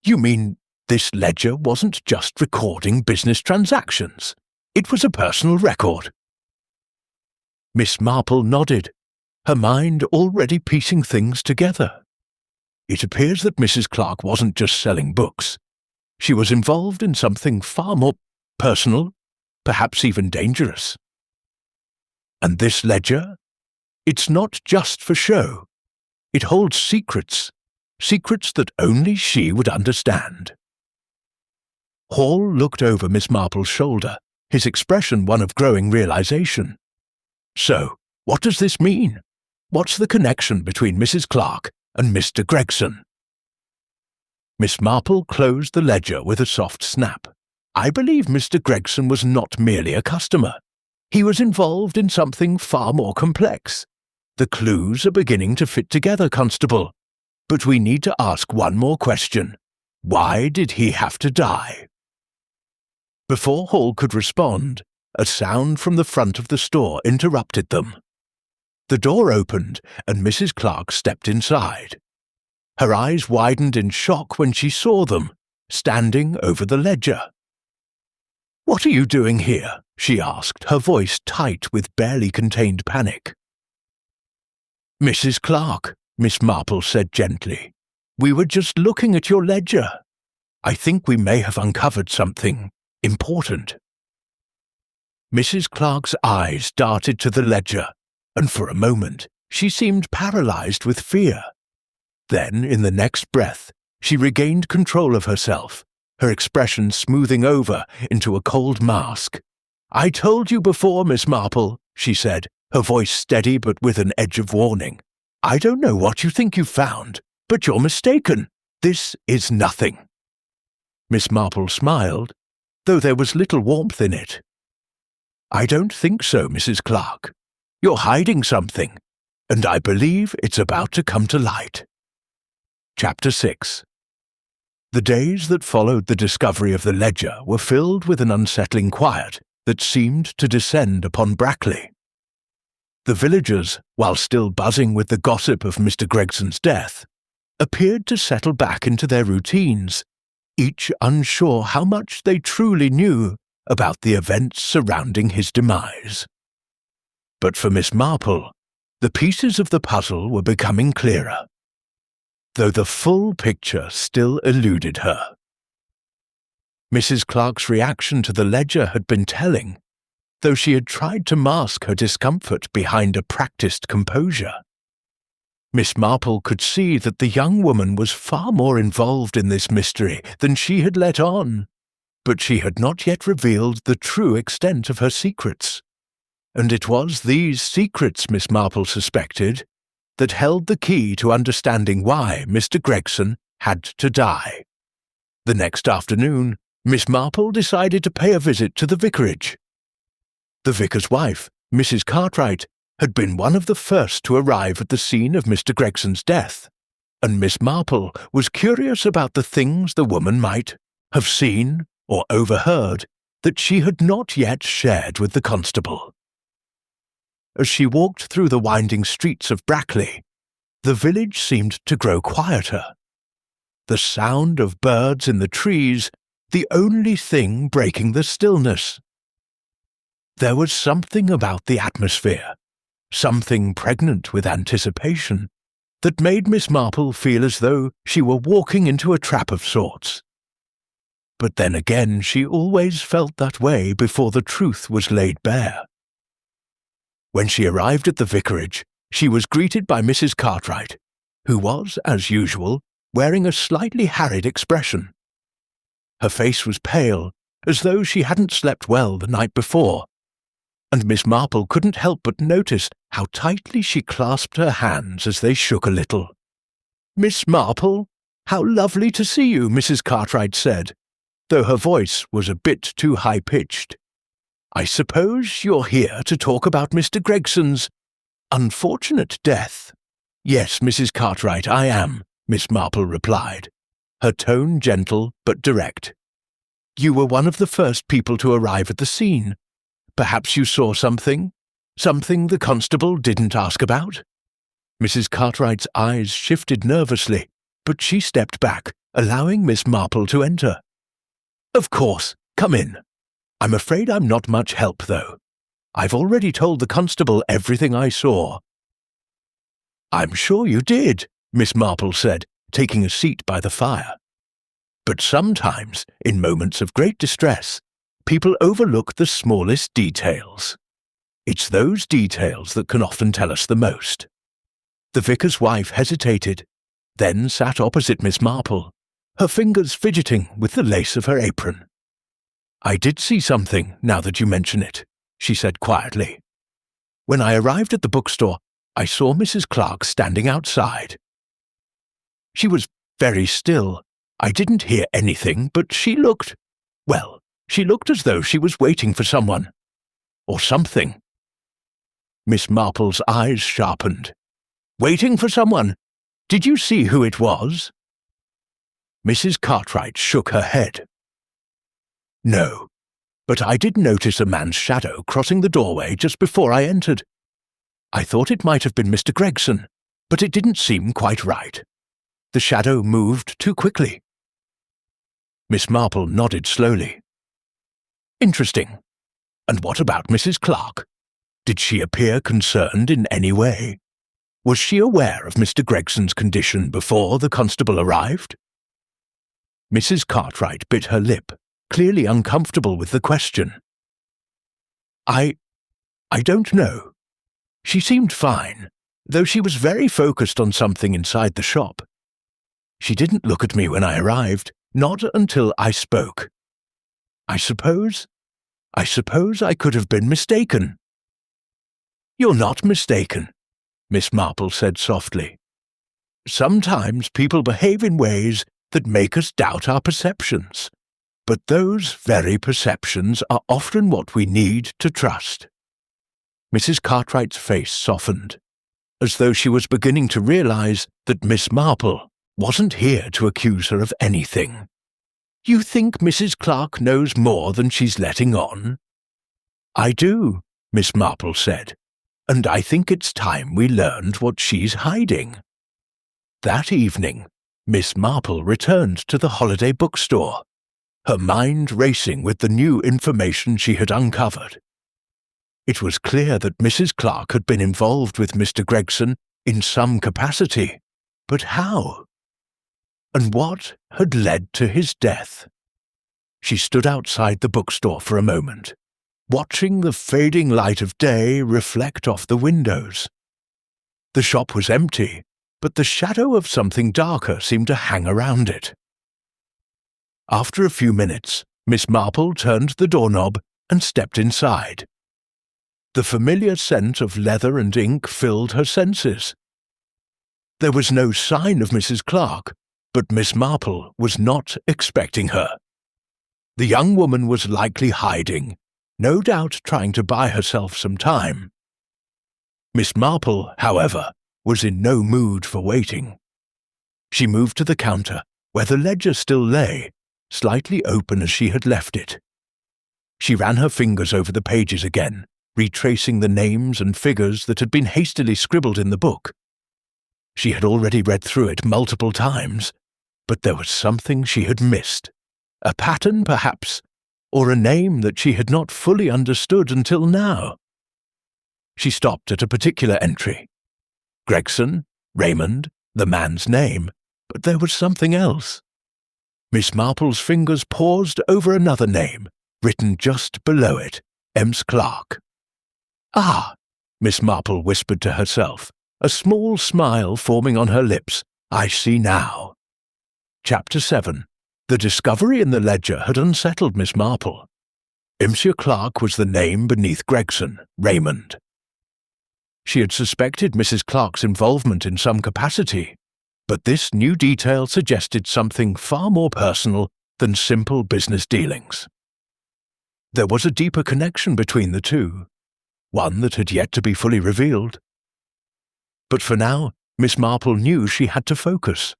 You mean this ledger wasn't just recording business transactions? It was a personal record. Miss Marple nodded, her mind already piecing things together. It appears that Mrs. Clark wasn't just selling books. She was involved in something far more personal, perhaps even dangerous. And this ledger? It's not just for show. It holds secrets that only she would understand. Hall looked over Miss Marple's shoulder, his expression one of growing realization. So, what does this mean? What's the connection between Mrs. Clark and Mr. Gregson? Miss Marple closed the ledger with a soft snap. I believe Mr. Gregson was not merely a customer. He was involved in something far more complex. The clues are beginning to fit together, Constable. But we need to ask one more question. Why did he have to die? Before Hall could respond, a sound from the front of the store interrupted them. The door opened, and Mrs. Clark stepped inside. Her eyes widened in shock when she saw them, standing over the ledger. "What are you doing here?" she asked, her voice tight with barely contained panic. "Mrs. Clark," Miss Marple said gently, "we were just looking at your ledger. I think we may have uncovered something important." Mrs. Clark's eyes darted to the ledger, and for a moment she seemed paralyzed with fear. Then, in the next breath, she regained control of herself, her expression smoothing over into a cold mask. "I told you before, Miss Marple," she said, her voice steady but with an edge of warning. "I don't know what you think you found, but you're mistaken. This is nothing." Miss Marple smiled, though there was little warmth in it. "I don't think so, Mrs. Clark. You're hiding something, and I believe it's about to come to light." Chapter 6. The days that followed the discovery of the ledger were filled with an unsettling quiet that seemed to descend upon Brackley. The villagers, while still buzzing with the gossip of Mr. Gregson's death, appeared to settle back into their routines, each unsure how much they truly knew about the events surrounding his demise. But for Miss Marple, the pieces of the puzzle were becoming clearer, though the full picture still eluded her. Mrs. Clark's reaction to the ledger had been telling, though she had tried to mask her discomfort behind a practiced composure. Miss Marple could see that the young woman was far more involved in this mystery than she had let on, but she had not yet revealed the true extent of her secrets. And it was these secrets, Miss Marple suspected, that held the key to understanding why Mr. Gregson had to die. The next afternoon, Miss Marple decided to pay a visit to the vicarage. The vicar's wife, Mrs. Cartwright, had been one of the first to arrive at the scene of Mr. Gregson's death, and Miss Marple was curious about the things the woman might have seen or overheard that she had not yet shared with the constable. As she walked through the winding streets of Brackley, the village seemed to grow quieter. The sound of birds in the trees, the only thing breaking the stillness. There was something about the atmosphere, something pregnant with anticipation, that made Miss Marple feel as though she were walking into a trap of sorts. But then again, she always felt that way before the truth was laid bare. When she arrived at the vicarage, she was greeted by Mrs. Cartwright, who was, as usual, wearing a slightly harried expression. Her face was pale, as though she hadn't slept well the night before, and Miss Marple couldn't help but notice how tightly she clasped her hands as they shook a little. "Miss Marple, how lovely to see you," Mrs. Cartwright said, though her voice was a bit too high-pitched. "I suppose you're here to talk about Mr. Gregson's unfortunate death." "Yes, Mrs. Cartwright, I am," Miss Marple replied, her tone gentle but direct. "You were one of the first people to arrive at the scene. Perhaps you saw something the constable didn't ask about?" Mrs. Cartwright's eyes shifted nervously, but she stepped back, allowing Miss Marple to enter. "Of course, come in. I'm afraid I'm not much help, though. I've already told the constable everything I saw." "I'm sure you did," Miss Marple said, taking a seat by the fire. "But sometimes, in moments of great distress, people overlook the smallest details. It's those details that can often tell us the most." The vicar's wife hesitated, then sat opposite Miss Marple, her fingers fidgeting with the lace of her apron. "I did see something, now that you mention it," she said quietly. "When I arrived at the bookstore, I saw Mrs. Clark standing outside. She was very still. I didn't hear anything, but she looked as though she was waiting for someone. Or something." Miss Marple's eyes sharpened. "Waiting for someone? Did you see who it was?" Mrs. Cartwright shook her head. "No, but I did notice a man's shadow crossing the doorway just before I entered. I thought it might have been Mr. Gregson, but it didn't seem quite right. The shadow moved too quickly." Miss Marple nodded slowly. "Interesting. And what about Mrs. Clark? Did she appear concerned in any way? Was she aware of Mr. Gregson's condition before the constable arrived?" Mrs. Cartwright bit her lip, clearly uncomfortable with the question. I don't know. She seemed fine, though she was very focused on something inside the shop. She didn't look at me when I arrived, not until I spoke. I suppose I could have been mistaken." "You're not mistaken," Miss Marple said softly. "Sometimes people behave in ways that make us doubt our perceptions, but those very perceptions are often what we need to trust." Mrs. Cartwright's face softened, as though she was beginning to realize that Miss Marple wasn't here to accuse her of anything. "You think Mrs. Clark knows more than she's letting on?" "I do," Miss Marple said, "and I think it's time we learned what she's hiding." That evening, Miss Marple returned to the holiday bookstore, her mind racing with the new information she had uncovered. It was clear that Mrs. Clark had been involved with Mr. Gregson in some capacity, but how? And what had led to his death? She stood outside the bookstore for a moment, watching the fading light of day reflect off the windows. The shop was empty, but the shadow of something darker seemed to hang around it. After a few minutes, Miss Marple turned the doorknob and stepped inside. The familiar scent of leather and ink filled her senses. There was no sign of Mrs. Clark, but Miss Marple was not expecting her. The young woman was likely hiding, no doubt trying to buy herself some time. Miss Marple, however, was in no mood for waiting. She moved to the counter, where the ledger still lay, slightly open as she had left it. She ran her fingers over the pages again, retracing the names and figures that had been hastily scribbled in the book. She had already read through it multiple times, but there was something she had missed. A pattern, perhaps, or a name that she had not fully understood until now. She stopped at a particular entry. Gregson, Raymond, the man's name, but there was something else. Miss Marple's fingers paused over another name, written just below it, Ems Clark. "Ah," Miss Marple whispered to herself, a small smile forming on her lips. "I see now." Chapter 7. The discovery in the ledger had unsettled Miss Marple. Monsieur Clark was the name beneath Gregson, Raymond. She had suspected Mrs. Clark's involvement in some capacity, but this new detail suggested something far more personal than simple business dealings. There was a deeper connection between the two, one that had yet to be fully revealed. But for now, Miss Marple knew she had to focus.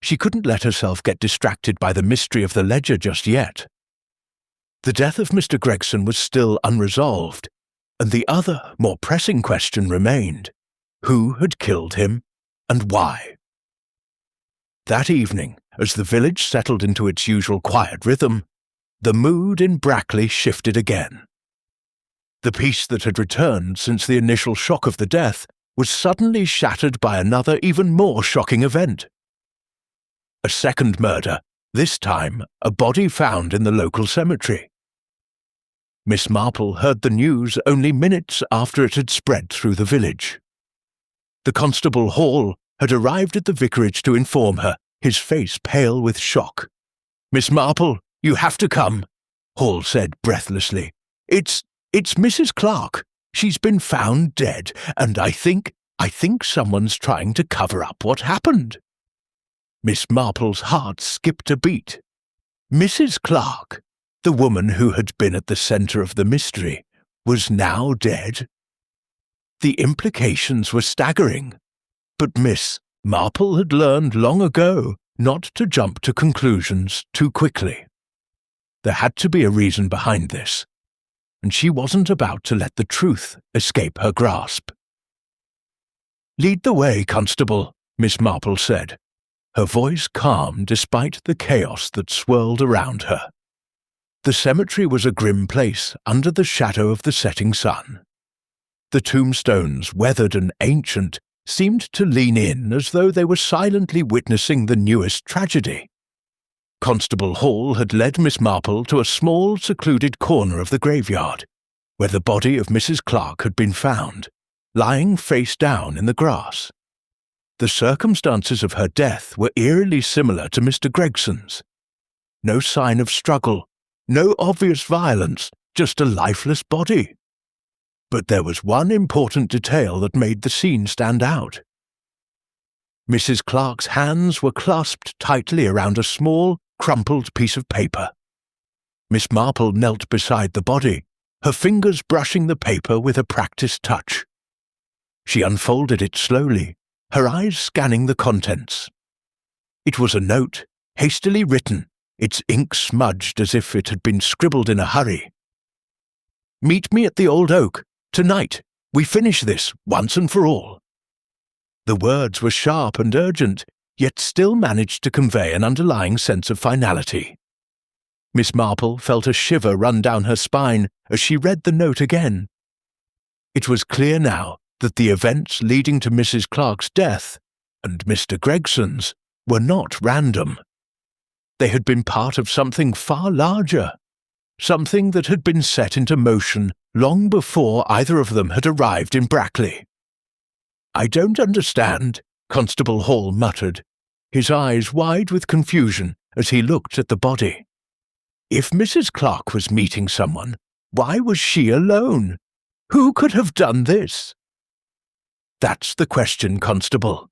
She couldn't let herself get distracted by the mystery of the ledger just yet. The death of Mr. Gregson was still unresolved, and the other, more pressing question remained: who had killed him, and why? That evening, as the village settled into its usual quiet rhythm, the mood in Brackley shifted again. The peace that had returned since the initial shock of the death was suddenly shattered by another even more shocking event. A second murder, this time a body found in the local cemetery. Miss Marple heard the news only minutes after it had spread through the village. The Constable Hall had arrived at the vicarage to inform her, his face pale with shock. "Miss Marple, you have to come," Hall said breathlessly. It's Mrs. Clark. She's been found dead, and I think someone's trying to cover up what happened." Miss Marple's heart skipped a beat. Mrs. Clark, the woman who had been at the centre of the mystery, was now dead. The implications were staggering, but Miss Marple had learned long ago not to jump to conclusions too quickly. There had to be a reason behind this, and she wasn't about to let the truth escape her grasp. "Lead the way, Constable," Miss Marple said, her voice calm despite the chaos that swirled around her. The cemetery was a grim place under the shadow of the setting sun. The tombstones, weathered and ancient, seemed to lean in as though they were silently witnessing the newest tragedy. Constable Hall had led Miss Marple to a small, secluded corner of the graveyard, where the body of Mrs. Clark had been found, lying face down in the grass. The circumstances of her death were eerily similar to Mr. Gregson's. No sign of struggle, no obvious violence, just a lifeless body. But there was one important detail that made the scene stand out. Mrs. Clark's hands were clasped tightly around a small, crumpled piece of paper. Miss Marple knelt beside the body, her fingers brushing the paper with a practiced touch. She unfolded it slowly, her eyes scanning the contents. It was a note, hastily written, its ink smudged as if it had been scribbled in a hurry. "Meet me at the Old Oak. Tonight. We finish this, once and for all." The words were sharp and urgent, yet still managed to convey an underlying sense of finality. Miss Marple felt a shiver run down her spine as she read the note again. It was clear now that the events leading to Mrs. Clark's death, and Mr. Gregson's, were not random. They had been part of something far larger, something that had been set into motion long before either of them had arrived in Brackley. "I don't understand," Constable Hall muttered, his eyes wide with confusion as he looked at the body. If Mrs. Clark was meeting someone, why was she alone? Who could have done this? "That's the question, Constable,"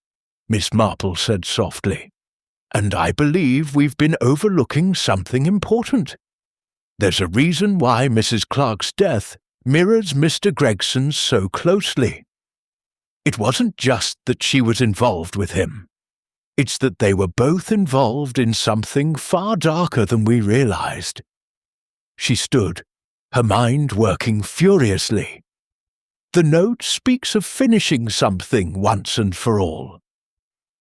Miss Marple said softly, "and I believe we've been overlooking something important. There's a reason why Mrs. Clark's death mirrors Mr. Gregson's so closely. It wasn't just that she was involved with him. It's that they were both involved in something far darker than we realized. She stood, her mind working furiously. The note speaks of finishing something once and for all.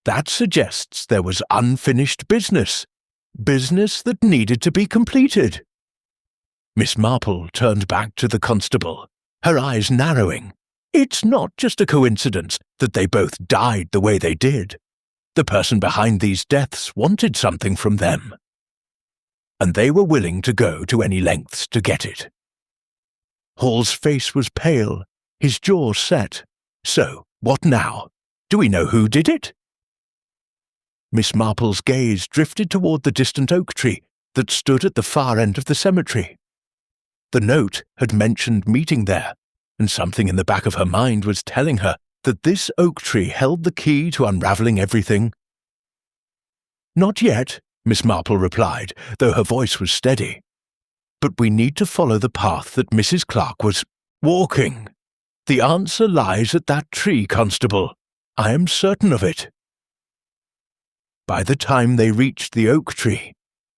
That suggests there was unfinished business that needed to be completed. Miss Marple turned back to the constable, her eyes narrowing. It's not just a coincidence that they both died the way they did. The person behind these deaths wanted something from them, and they were willing to go to any lengths to get it. Hall's face was pale, his jaw set. So, what now? Do we know who did it? Miss Marple's gaze drifted toward the distant oak tree that stood at the far end of the cemetery. The note had mentioned meeting there, and something in the back of her mind was telling her that this oak tree held the key to unravelling everything. Not yet, Miss Marple replied, though her voice was steady. But we need to follow the path that Mrs. Clark was walking. The answer lies at that tree, Constable. I am certain of it. By the time they reached the oak tree,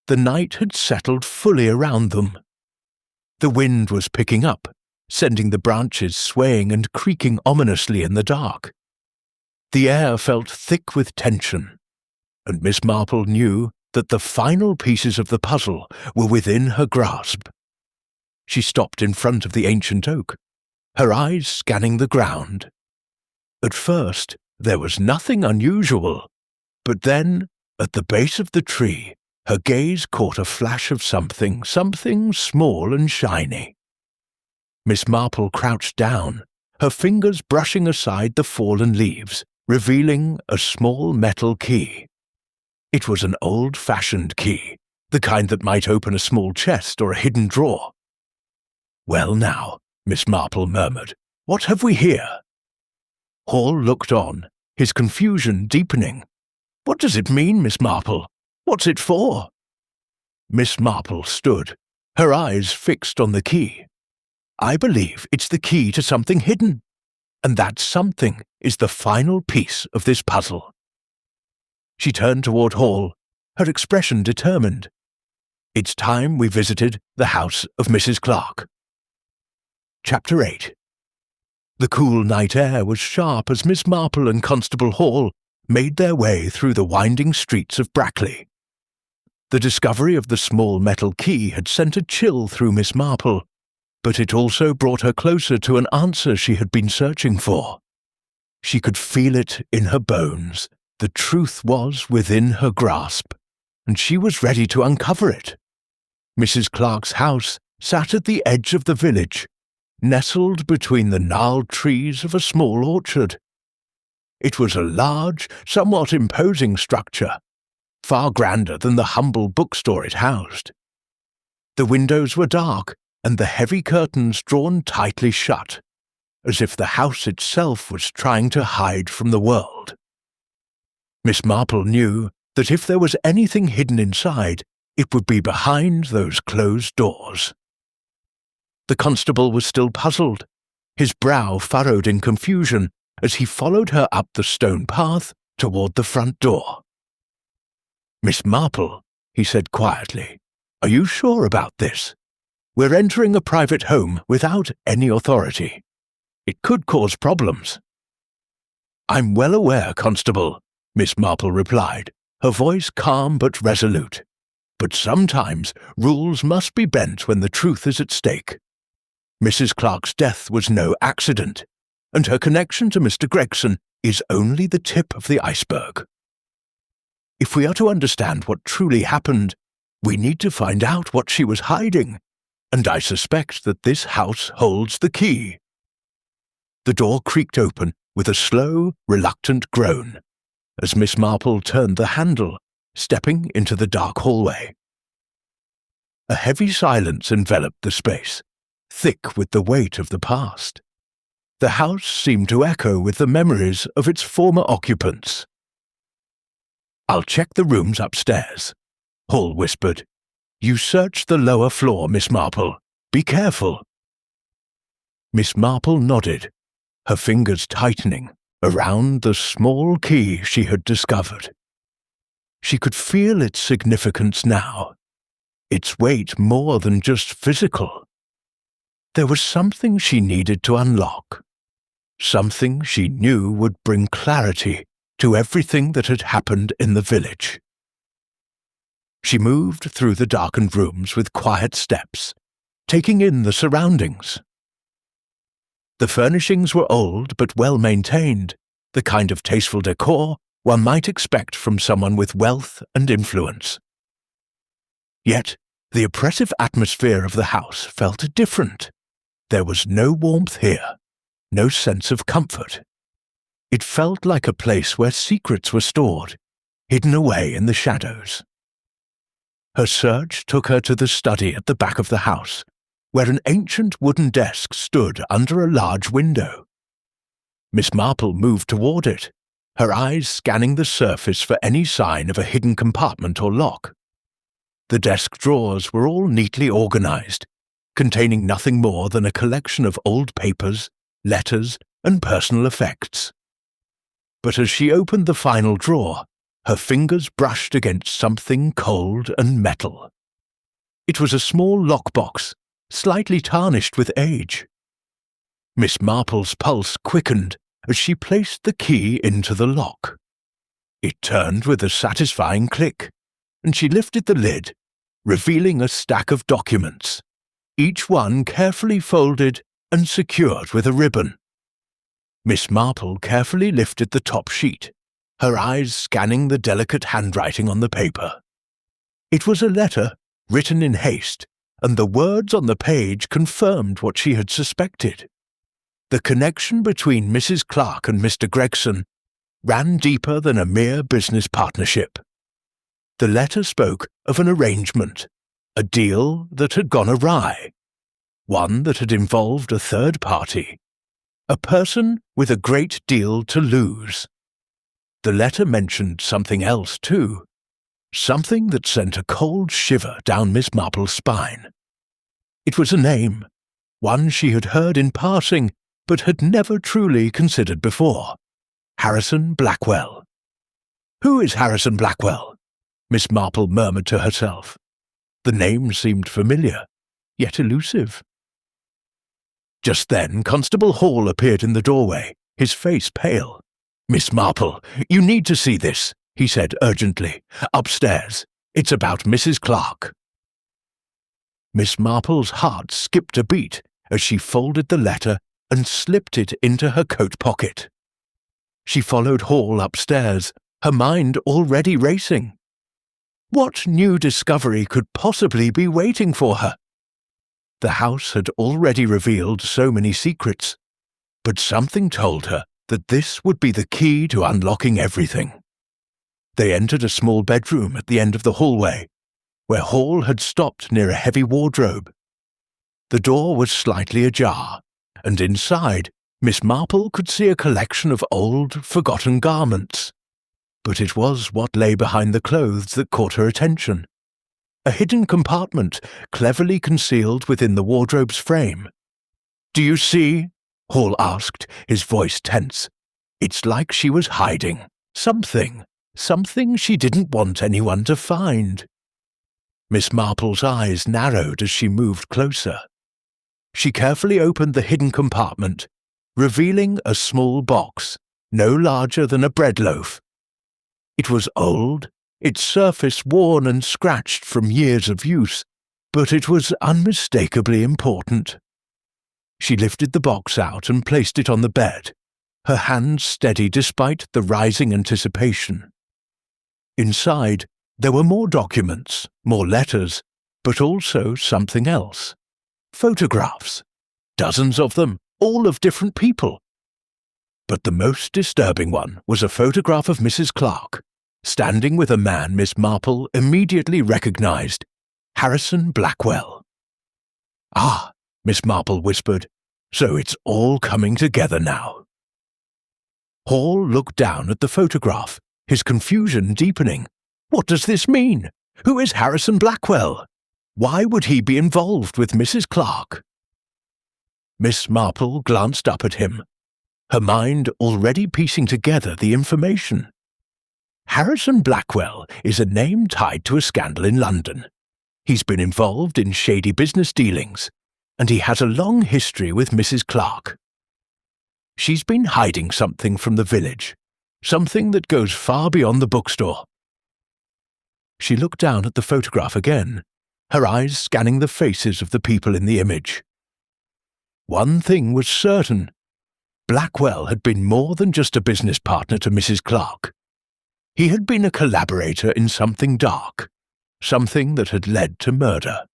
the night had settled fully around them. The wind was picking up, sending the branches swaying and creaking ominously in the dark. The air felt thick with tension, and Miss Marple knew that the final pieces of the puzzle were within her grasp. She stopped in front of the ancient oak, her eyes scanning the ground. At first, there was nothing unusual, but then, at the base of the tree, her gaze caught a flash of something small and shiny. Miss Marple crouched down, her fingers brushing aside the fallen leaves, revealing a small metal key. It was an old-fashioned key, the kind that might open a small chest or a hidden drawer. "Well now," Miss Marple murmured, "what have we here?" Hall looked on, his confusion deepening. "What does it mean, Miss Marple? What's it for?" Miss Marple stood, her eyes fixed on the key. "I believe it's the key to something hidden, and that something is the final piece of this puzzle." She turned toward Hall, her expression determined. "It's time we visited the house of Mrs. Clark." Chapter 8. The cool night air was sharp as Miss Marple and Constable Hall made their way through the winding streets of Brackley. The discovery of the small metal key had sent a chill through Miss Marple, but it also brought her closer to an answer she had been searching for. She could feel it in her bones. The truth was within her grasp, and she was ready to uncover it. Mrs. Clark's house sat at the edge of the village, nestled between the gnarled trees of a small orchard. It was a large, somewhat imposing structure, far grander than the humble bookstore it housed. The windows were dark, and the heavy curtains drawn tightly shut, as if the house itself was trying to hide from the world. Miss Marple knew that if there was anything hidden inside, it would be behind those closed doors. The constable was still puzzled, his brow furrowed in confusion as he followed her up the stone path toward the front door. "Miss Marple," he said quietly, "are you sure about this? We're entering a private home without any authority. It could cause problems." "I'm well aware, Constable," Miss Marple replied, her voice calm but resolute. "But sometimes rules must be bent when the truth is at stake. Mrs. Clark's death was no accident, and her connection to Mr. Gregson is only the tip of the iceberg. If we are to understand what truly happened, we need to find out what she was hiding, and I suspect that this house holds the key." The door creaked open with a slow, reluctant groan, as Miss Marple turned the handle, stepping into the dark hallway. A heavy silence enveloped the space, thick with the weight of the past. The house seemed to echo with the memories of its former occupants. "I'll check the rooms upstairs," Hall whispered. "You search the lower floor, Miss Marple. Be careful." Miss Marple nodded, her fingers tightening around the small key she had discovered. She could feel its significance now, its weight more than just physical. There was something she needed to unlock, something she knew would bring clarity to everything that had happened in the village. She moved through the darkened rooms with quiet steps, taking in the surroundings. The furnishings were old but well-maintained, the kind of tasteful decor one might expect from someone with wealth and influence. Yet, the oppressive atmosphere of the house felt different. There was no warmth here, no sense of comfort. It felt like a place where secrets were stored, hidden away in the shadows. Her search took her to the study at the back of the house, where an ancient wooden desk stood under a large window. Miss Marple moved toward it, her eyes scanning the surface for any sign of a hidden compartment or lock. The desk drawers were all neatly organized, containing nothing more than a collection of old papers, letters, and personal effects. But as she opened the final drawer, her fingers brushed against something cold and metal. It was a small lockbox, slightly tarnished with age. Miss Marple's pulse quickened as she placed the key into the lock. It turned with a satisfying click, and she lifted the lid, revealing a stack of documents, each one carefully folded and secured with a ribbon. Miss Marple carefully lifted the top sheet, her eyes scanning the delicate handwriting on the paper. It was a letter written in haste, and the words on the page confirmed what she had suspected. The connection between Mrs. Clark and Mr. Gregson ran deeper than a mere business partnership. The letter spoke of an arrangement, a deal that had gone awry, one that had involved a third party, a person with a great deal to lose. The letter mentioned something else, too, something that sent a cold shiver down Miss Marple's spine. It was a name, one she had heard in passing but had never truly considered before. Harrison Blackwell. "Who is Harrison Blackwell?" Miss Marple murmured to herself. The name seemed familiar, yet elusive. Just then Constable Hall appeared in the doorway, his face pale. "Miss Marple, you need to see this," he said urgently. "Upstairs. It's about Mrs. Clark." Miss Marple's heart skipped a beat as she folded the letter and slipped it into her coat pocket. She followed Hall upstairs, her mind already racing. What new discovery could possibly be waiting for her? The house had already revealed so many secrets, but something told her that this would be the key to unlocking everything. They entered a small bedroom at the end of the hallway, where Hall had stopped near a heavy wardrobe. The door was slightly ajar, and inside, Miss Marple could see a collection of old, forgotten garments. But it was what lay behind the clothes that caught her attention. A hidden compartment, cleverly concealed within the wardrobe's frame. "Do you see?" Hall asked, his voice tense. "It's like she was hiding something she didn't want anyone to find." Miss Marple's eyes narrowed as she moved closer. She carefully opened the hidden compartment, revealing a small box, no larger than a bread loaf. It was old, its surface worn and scratched from years of use, but it was unmistakably important. She lifted the box out and placed it on the bed, her hands steady despite the rising anticipation. Inside, there were more documents, more letters, but also something else. Photographs. Dozens of them, all of different people. But the most disturbing one was a photograph of Mrs. Clark, standing with a man Miss Marple immediately recognized, Harrison Blackwell. "Ah," Miss Marple whispered, "so it's all coming together now." Hall looked down at the photograph, his confusion deepening. "What does this mean? Who is Harrison Blackwell? Why would he be involved with Mrs. Clark?" Miss Marple glanced up at him, her mind already piecing together the information. Harrison Blackwell is a name tied to a scandal in London. He's been involved in shady business dealings, and he has a long history with Mrs. Clark. She's been hiding something from the village, something that goes far beyond the bookstore. She looked down at the photograph again, her eyes scanning the faces of the people in the image. One thing was certain. Blackwell had been more than just a business partner to Mrs. Clark. He had been a collaborator in something dark, something that had led to murder.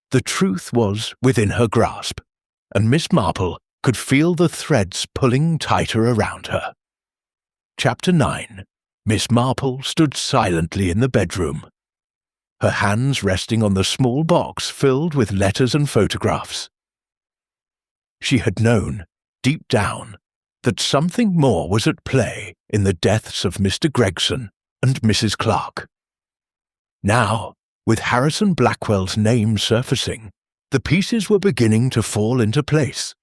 The truth was within her grasp, and Miss Marple could feel the threads pulling tighter around her. Chapter 9. Miss Marple stood silently in the bedroom, her hands resting on the small box filled with letters and photographs. She had known, deep down, that something more was at play in the deaths of Mr. Gregson and Mrs. Clark. Now, with Harrison Blackwell's name surfacing, the pieces were beginning to fall into place.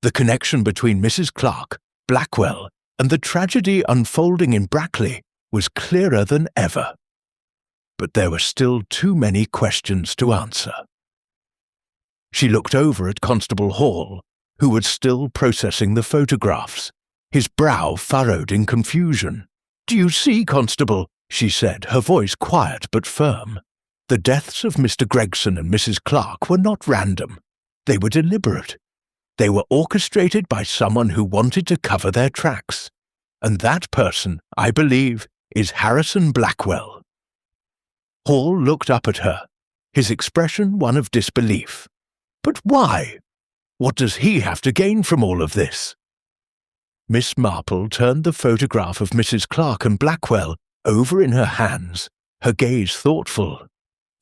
The connection between Mrs. Clark, Blackwell, and the tragedy unfolding in Brackley was clearer than ever. But there were still too many questions to answer. She looked over at Constable Hall, who was still processing the photographs, his brow furrowed in confusion. "Do you see, Constable?" she said, her voice quiet but firm. The deaths of Mr. Gregson and Mrs. Clark were not random. They were deliberate. They were orchestrated by someone who wanted to cover their tracks. And that person, I believe, is Harrison Blackwell. Hall looked up at her, his expression one of disbelief. But why? What does he have to gain from all of this? Miss Marple turned the photograph of Mrs. Clark and Blackwell over in her hands, her gaze thoughtful.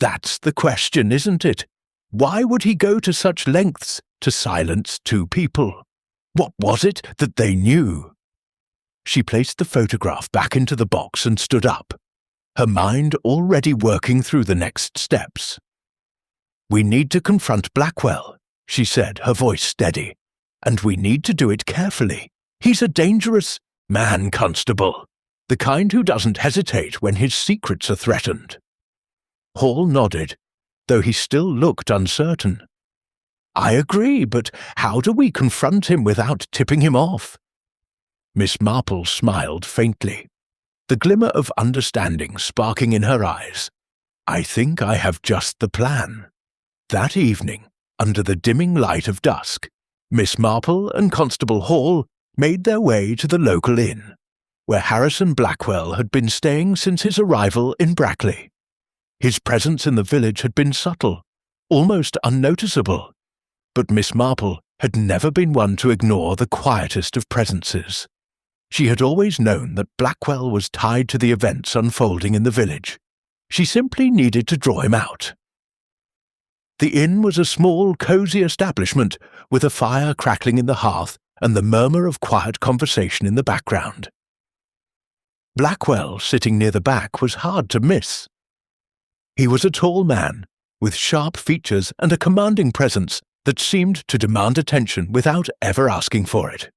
That's the question, isn't it? Why would he go to such lengths to silence two people? What was it that they knew? She placed the photograph back into the box and stood up, her mind already working through the next steps. "We need to confront Blackwell," she said, her voice steady, "and we need to do it carefully. He's a dangerous man, Constable, the kind who doesn't hesitate when his secrets are threatened." Hall nodded, though he still looked uncertain. "I agree, but how do we confront him without tipping him off?" Miss Marple smiled faintly, the glimmer of understanding sparking in her eyes. "I think I have just the plan." That evening, under the dimming light of dusk, Miss Marple and Constable Hall made their way to the local inn, where Harrison Blackwell had been staying since his arrival in Brackley. His presence in the village had been subtle, almost unnoticeable, but Miss Marple had never been one to ignore the quietest of presences. She had always known that Blackwell was tied to the events unfolding in the village. She simply needed to draw him out. The inn was a small, cosy establishment with a fire crackling in the hearth and the murmur of quiet conversation in the background. Blackwell, sitting near the back, was hard to miss. He was a tall man, with sharp features and a commanding presence that seemed to demand attention without ever asking for it.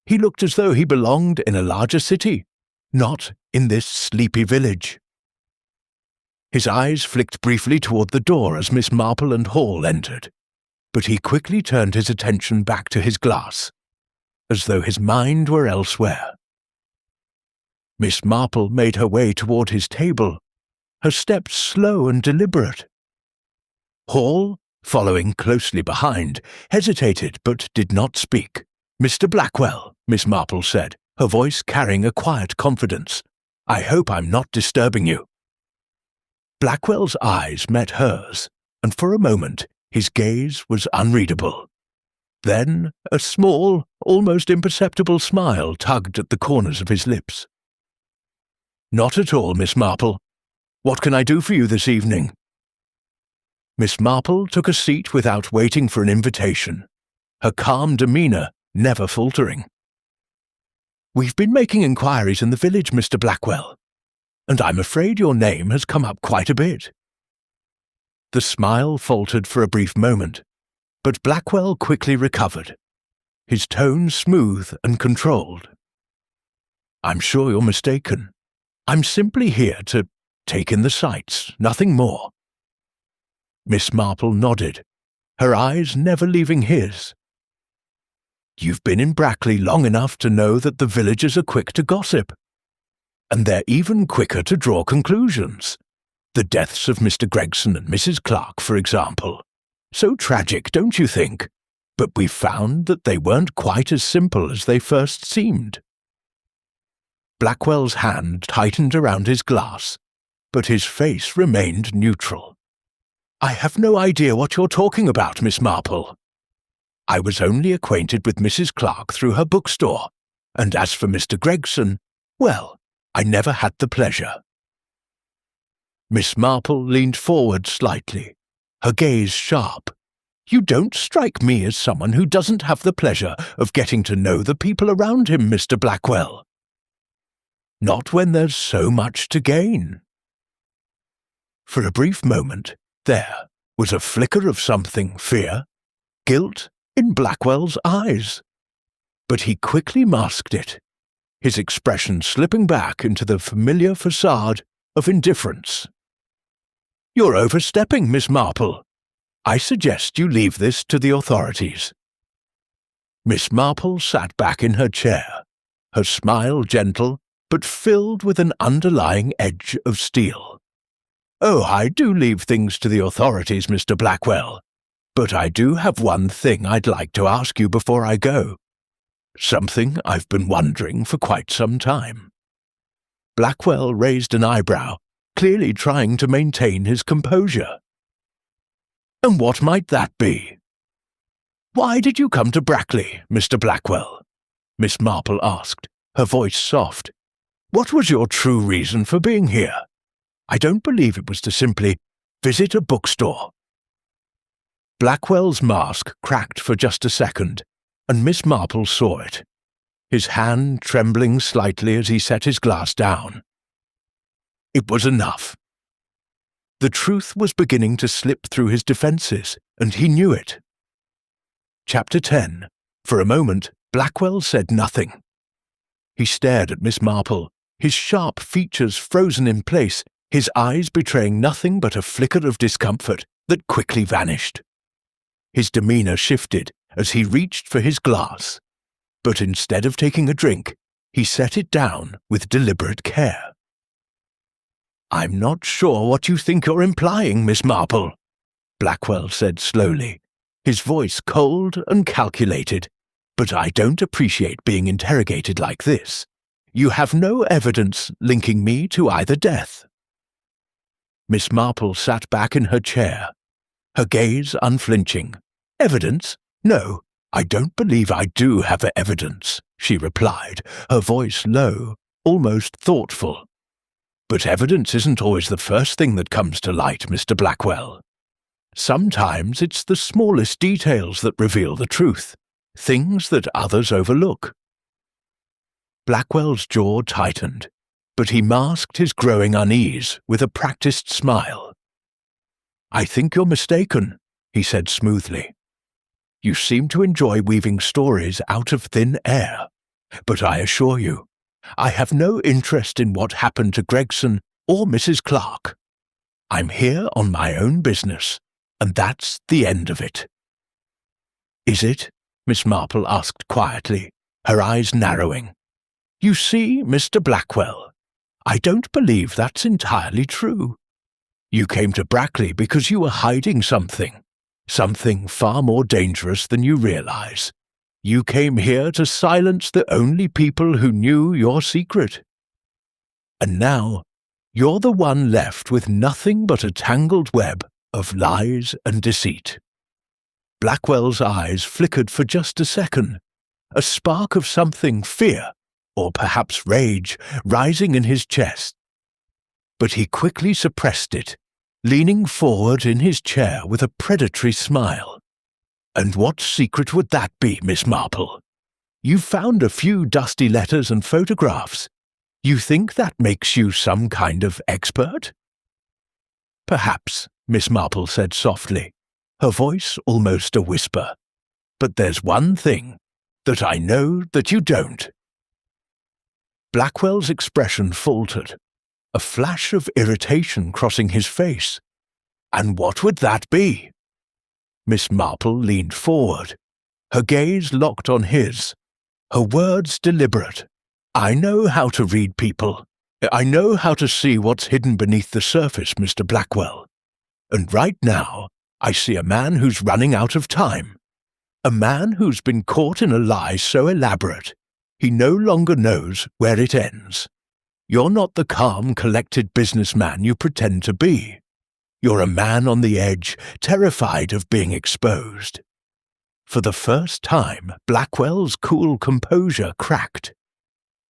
He looked as though he belonged in a larger city, not in this sleepy village. His eyes flicked briefly toward the door as Miss Marple and Hall entered, but he quickly turned his attention back to his glass, as though his mind were elsewhere. Miss Marple made her way toward his table, her steps slow and deliberate. Hall, following closely behind, hesitated but did not speak. "Mr. Blackwell," Miss Marple said, her voice carrying a quiet confidence, "I hope I'm not disturbing you." Blackwell's eyes met hers, and for a moment his gaze was unreadable. Then a small, almost imperceptible smile tugged at the corners of his lips. "Not at all, Miss Marple. What can I do for you this evening?" Miss Marple took a seat without waiting for an invitation, her calm demeanour never faltering. "We've been making inquiries in the village, Mr. Blackwell, and I'm afraid your name has come up quite a bit." The smile faltered for a brief moment, But Blackwell quickly recovered, his tone smooth and controlled. "I'm sure you're mistaken. I'm simply here to take in the sights, nothing more." Miss Marple nodded, her eyes never leaving his. "You've been in Brackley long enough to know that the villagers are quick to gossip. And they're even quicker to draw conclusions. The deaths of Mr. Gregson and Mrs. Clark, for example. So tragic, don't you think? But we found that they weren't quite as simple as they first seemed." Blackwell's hand tightened around his glass, but his face remained neutral. "I have no idea what you're talking about, Miss Marple. I was only acquainted with Mrs. Clark through her bookstore, and as for Mr. Gregson, well, I never had the pleasure." Miss Marple leaned forward slightly, her gaze sharp. "You don't strike me as someone who doesn't have the pleasure of getting to know the people around him, Mr. Blackwell. Not when there's so much to gain." For a brief moment, there was a flicker of something fear, guilt in Blackwell's eyes. But he quickly masked it, his expression slipping back into the familiar facade of indifference. "You're overstepping, Miss Marple. I suggest you leave this to the authorities." Miss Marple sat back in her chair, her smile gentle but filled with an underlying edge of steel. "Oh, I do leave things to the authorities, Mr. Blackwell, but I do have one thing I'd like to ask you before I go. Something I've been wondering for quite some time." Blackwell raised an eyebrow, clearly trying to maintain his composure. "And what might that be?" "Why did you come to Brackley, Mr. Blackwell?" Miss Marple asked, her voice soft. "What was your true reason for being here? I don't believe it was to simply visit a bookstore." Blackwell's mask cracked for just a second, and Miss Marple saw it, his hand trembling slightly as he set his glass down. It was enough. The truth was beginning to slip through his defences, and he knew it. Chapter 10. For a moment, Blackwell said nothing. He stared at Miss Marple, his sharp features frozen in place, his eyes betraying nothing but a flicker of discomfort that quickly vanished. His demeanour shifted as he reached for his glass, but instead of taking a drink, he set it down with deliberate care. "I'm not sure what you think you're implying, Miss Marple," Blackwell said slowly, his voice cold and calculated. "But I don't appreciate being interrogated like this. You have no evidence linking me to either death." Miss Marple sat back in her chair, her gaze unflinching. "Evidence? No, I don't believe I do have evidence," she replied, her voice low, almost thoughtful. "But evidence isn't always the first thing that comes to light, Mr. Blackwell. Sometimes it's the smallest details that reveal the truth, things that others overlook." Blackwell's jaw tightened, but he masked his growing unease with a practiced smile. "I think you're mistaken," he said smoothly. "You seem to enjoy weaving stories out of thin air, but I assure you, I have no interest in what happened to Gregson or Mrs. Clark. I'm here on my own business, and that's the end of it." "Is it?" Miss Marple asked quietly, her eyes narrowing. "You see, Mr. Blackwell, I don't believe that's entirely true. You came to Brackley because you were hiding something far more dangerous than you realize. You came here to silence the only people who knew your secret. And now, you're the one left with nothing but a tangled web of lies and deceit." Blackwell's eyes flickered for just a second, a spark of something, fear, or perhaps rage, rising in his chest. But he quickly suppressed it, leaning forward in his chair with a predatory smile. "And what secret would that be, Miss Marple? You found a few dusty letters and photographs. You think that makes you some kind of expert?" "Perhaps," Miss Marple said softly, her voice almost a whisper. "But there's one thing that I know that you don't." Blackwell's expression faltered, a flash of irritation crossing his face. "And what would that be?" Miss Marple leaned forward, her gaze locked on his, her words deliberate. "I know how to read people. I know how to see what's hidden beneath the surface, Mr. Blackwell. And right now, I see a man who's running out of time. A man who's been caught in a lie so elaborate, he no longer knows where it ends. You're not the calm, collected businessman you pretend to be. You're a man on the edge, terrified of being exposed." For the first time, Blackwell's cool composure cracked.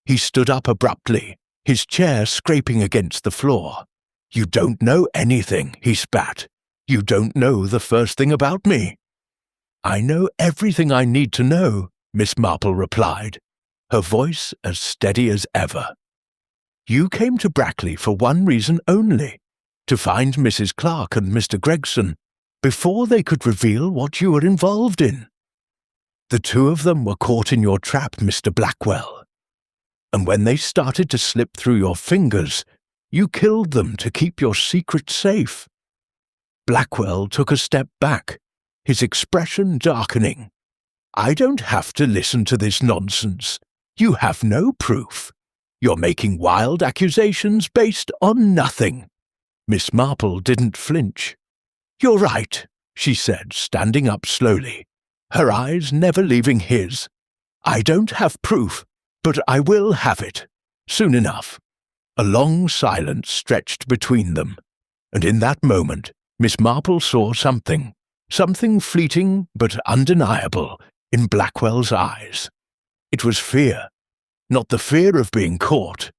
He stood up abruptly, his chair scraping against the floor. "You don't know anything," he spat. "You don't know the first thing about me." "I know everything I need to know," Miss Marple replied, her voice as steady as ever. "You came to Brackley for one reason only, to find Mrs. Clark and Mr. Gregson before they could reveal what you were involved in. The two of them were caught in your trap, Mr. Blackwell. And when they started to slip through your fingers, you killed them to keep your secret safe." Blackwell took a step back, his expression darkening. "I don't have to listen to this nonsense. You have no proof. You're making wild accusations based on nothing." Miss Marple didn't flinch. "You're right," she said, standing up slowly, her eyes never leaving his. "I don't have proof, but I will have it, soon enough." A long silence stretched between them, and in that moment Miss Marple saw something fleeting but undeniable, in Blackwell's eyes. It was fear, not the fear of being caught,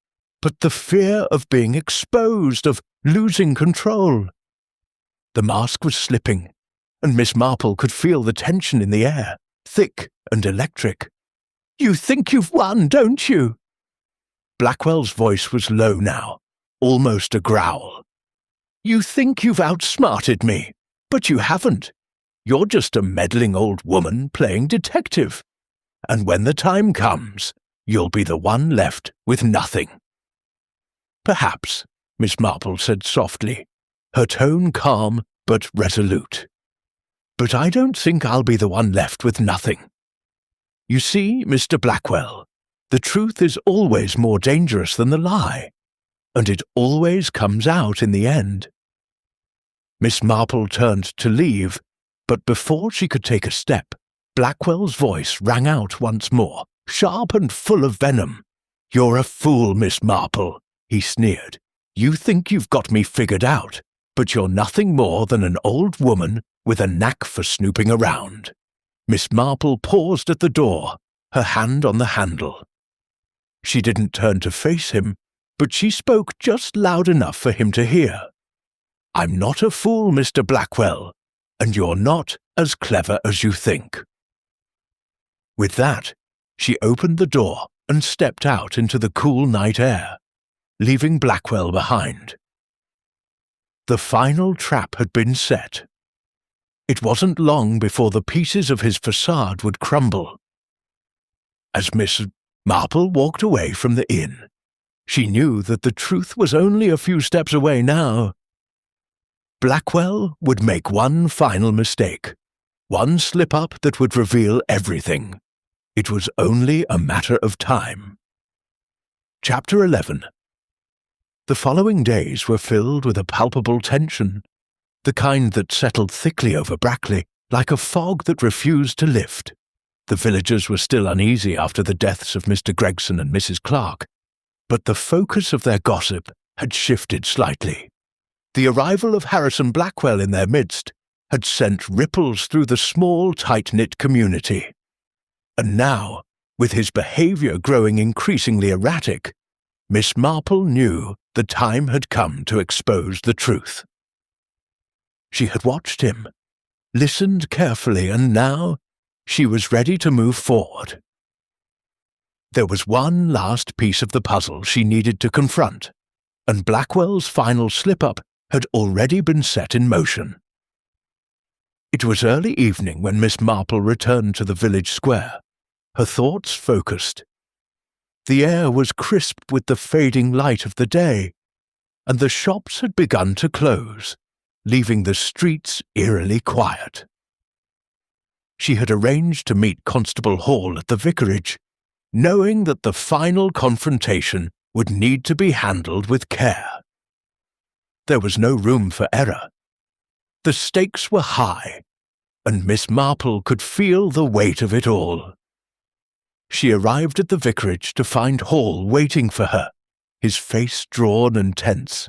but the fear of being exposed, of losing control. The mask was slipping, and Miss Marple could feel the tension in the air, thick and electric. "You think you've won, don't you?" Blackwell's voice was low now, almost a growl. "You think you've outsmarted me, but you haven't. You're just a meddling old woman playing detective. And when the time comes, you'll be the one left with nothing." "Perhaps," Miss Marple said softly, her tone calm but resolute. "But I don't think I'll be the one left with nothing. You see, Mr. Blackwell, the truth is always more dangerous than the lie, and it always comes out in the end." Miss Marple turned to leave, but before she could take a step, Blackwell's voice rang out once more, sharp and full of venom. "You're a fool, Miss Marple," he sneered. "You think you've got me figured out, but you're nothing more than an old woman with a knack for snooping around." Miss Marple paused at the door, her hand on the handle. She didn't turn to face him, but she spoke just loud enough for him to hear. "I'm not a fool, Mr. Blackwell, and you're not as clever as you think." With that, she opened the door and stepped out into the cool night air, leaving Blackwell behind. The final trap had been set. It wasn't long before the pieces of his facade would crumble. As Miss Marple walked away from the inn, she knew that the truth was only a few steps away now. Blackwell would make one final mistake, one slip-up that would reveal everything. It was only a matter of time. Chapter 11. The following days were filled with a palpable tension, the kind that settled thickly over Brackley like a fog that refused to lift. The villagers were still uneasy after the deaths of Mr. Gregson and Mrs. Clark, but the focus of their gossip had shifted slightly. The arrival of Harrison Blackwell in their midst had sent ripples through the small, tight-knit community. And now, with his behavior growing increasingly erratic, Miss Marple knew the time had come to expose the truth. She had watched him, listened carefully, and now she was ready to move forward. There was one last piece of the puzzle she needed to confront, and Blackwell's final slip-up had already been set in motion. It was early evening when Miss Marple returned to the village square, her thoughts focused. The air was crisp with the fading light of the day, and the shops had begun to close, leaving the streets eerily quiet. She had arranged to meet Constable Hall at the vicarage, knowing that the final confrontation would need to be handled with care. There was no room for error. The stakes were high, and Miss Marple could feel the weight of it all. She arrived at the vicarage to find Hall waiting for her, his face drawn and tense.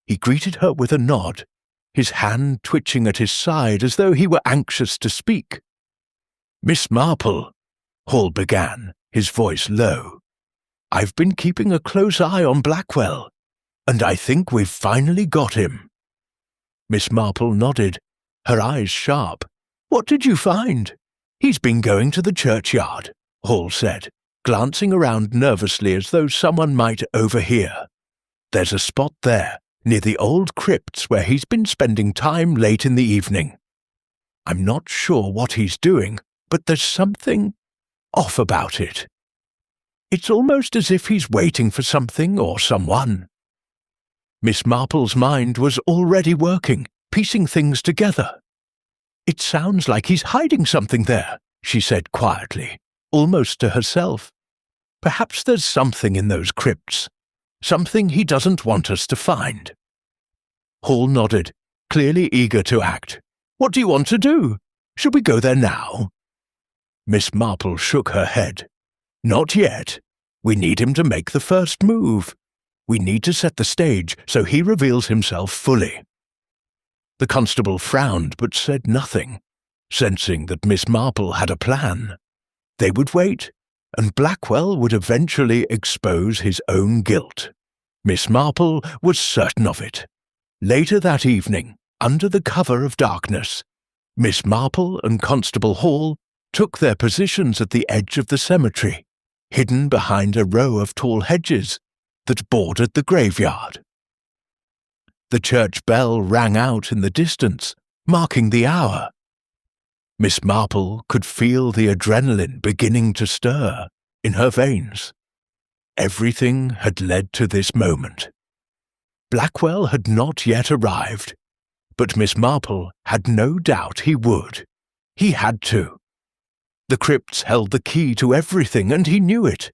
He greeted her with a nod, his hand twitching at his side as though he were anxious to speak. "Miss Marple," Hall began, his voice low, "I've been keeping a close eye on Blackwell, and I think we've finally got him." Miss Marple nodded, her eyes sharp. "What did you find?" "He's been going to the churchyard," Hall said, glancing around nervously as though someone might overhear. "There's a spot there, near the old crypts where he's been spending time late in the evening. I'm not sure what he's doing, but there's something off about it. It's almost as if he's waiting for something or someone." Miss Marple's mind was already working, piecing things together. "It sounds like he's hiding something there," she said quietly, almost to herself. "Perhaps there's something in those crypts, something he doesn't want us to find." Hall nodded, clearly eager to act. "What do you want to do? Should we go there now?" Miss Marple shook her head. "Not yet. We need him to make the first move. We need to set the stage so he reveals himself fully." The constable frowned but said nothing, sensing that Miss Marple had a plan. They would wait, and Blackwell would eventually expose his own guilt. Miss Marple was certain of it. Later that evening, under the cover of darkness, Miss Marple and Constable Hall took their positions at the edge of the cemetery, hidden behind a row of tall hedges that bordered the graveyard. The church bell rang out in the distance, marking the hour. Miss Marple could feel the adrenaline beginning to stir in her veins. Everything had led to this moment. Blackwell had not yet arrived, but Miss Marple had no doubt he would. He had to. The crypts held the key to everything, and he knew it.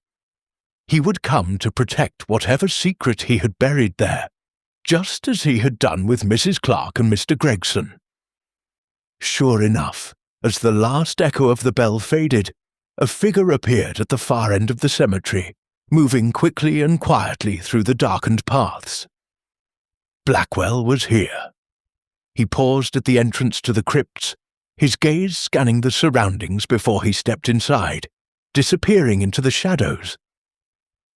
He would come to protect whatever secret he had buried there, just as he had done with Mrs. Clark and Mr. Gregson. Sure enough, as the last echo of the bell faded, a figure appeared at the far end of the cemetery, moving quickly and quietly through the darkened paths. Blackwell was here. He paused at the entrance to the crypts, his gaze scanning the surroundings before he stepped inside, disappearing into the shadows.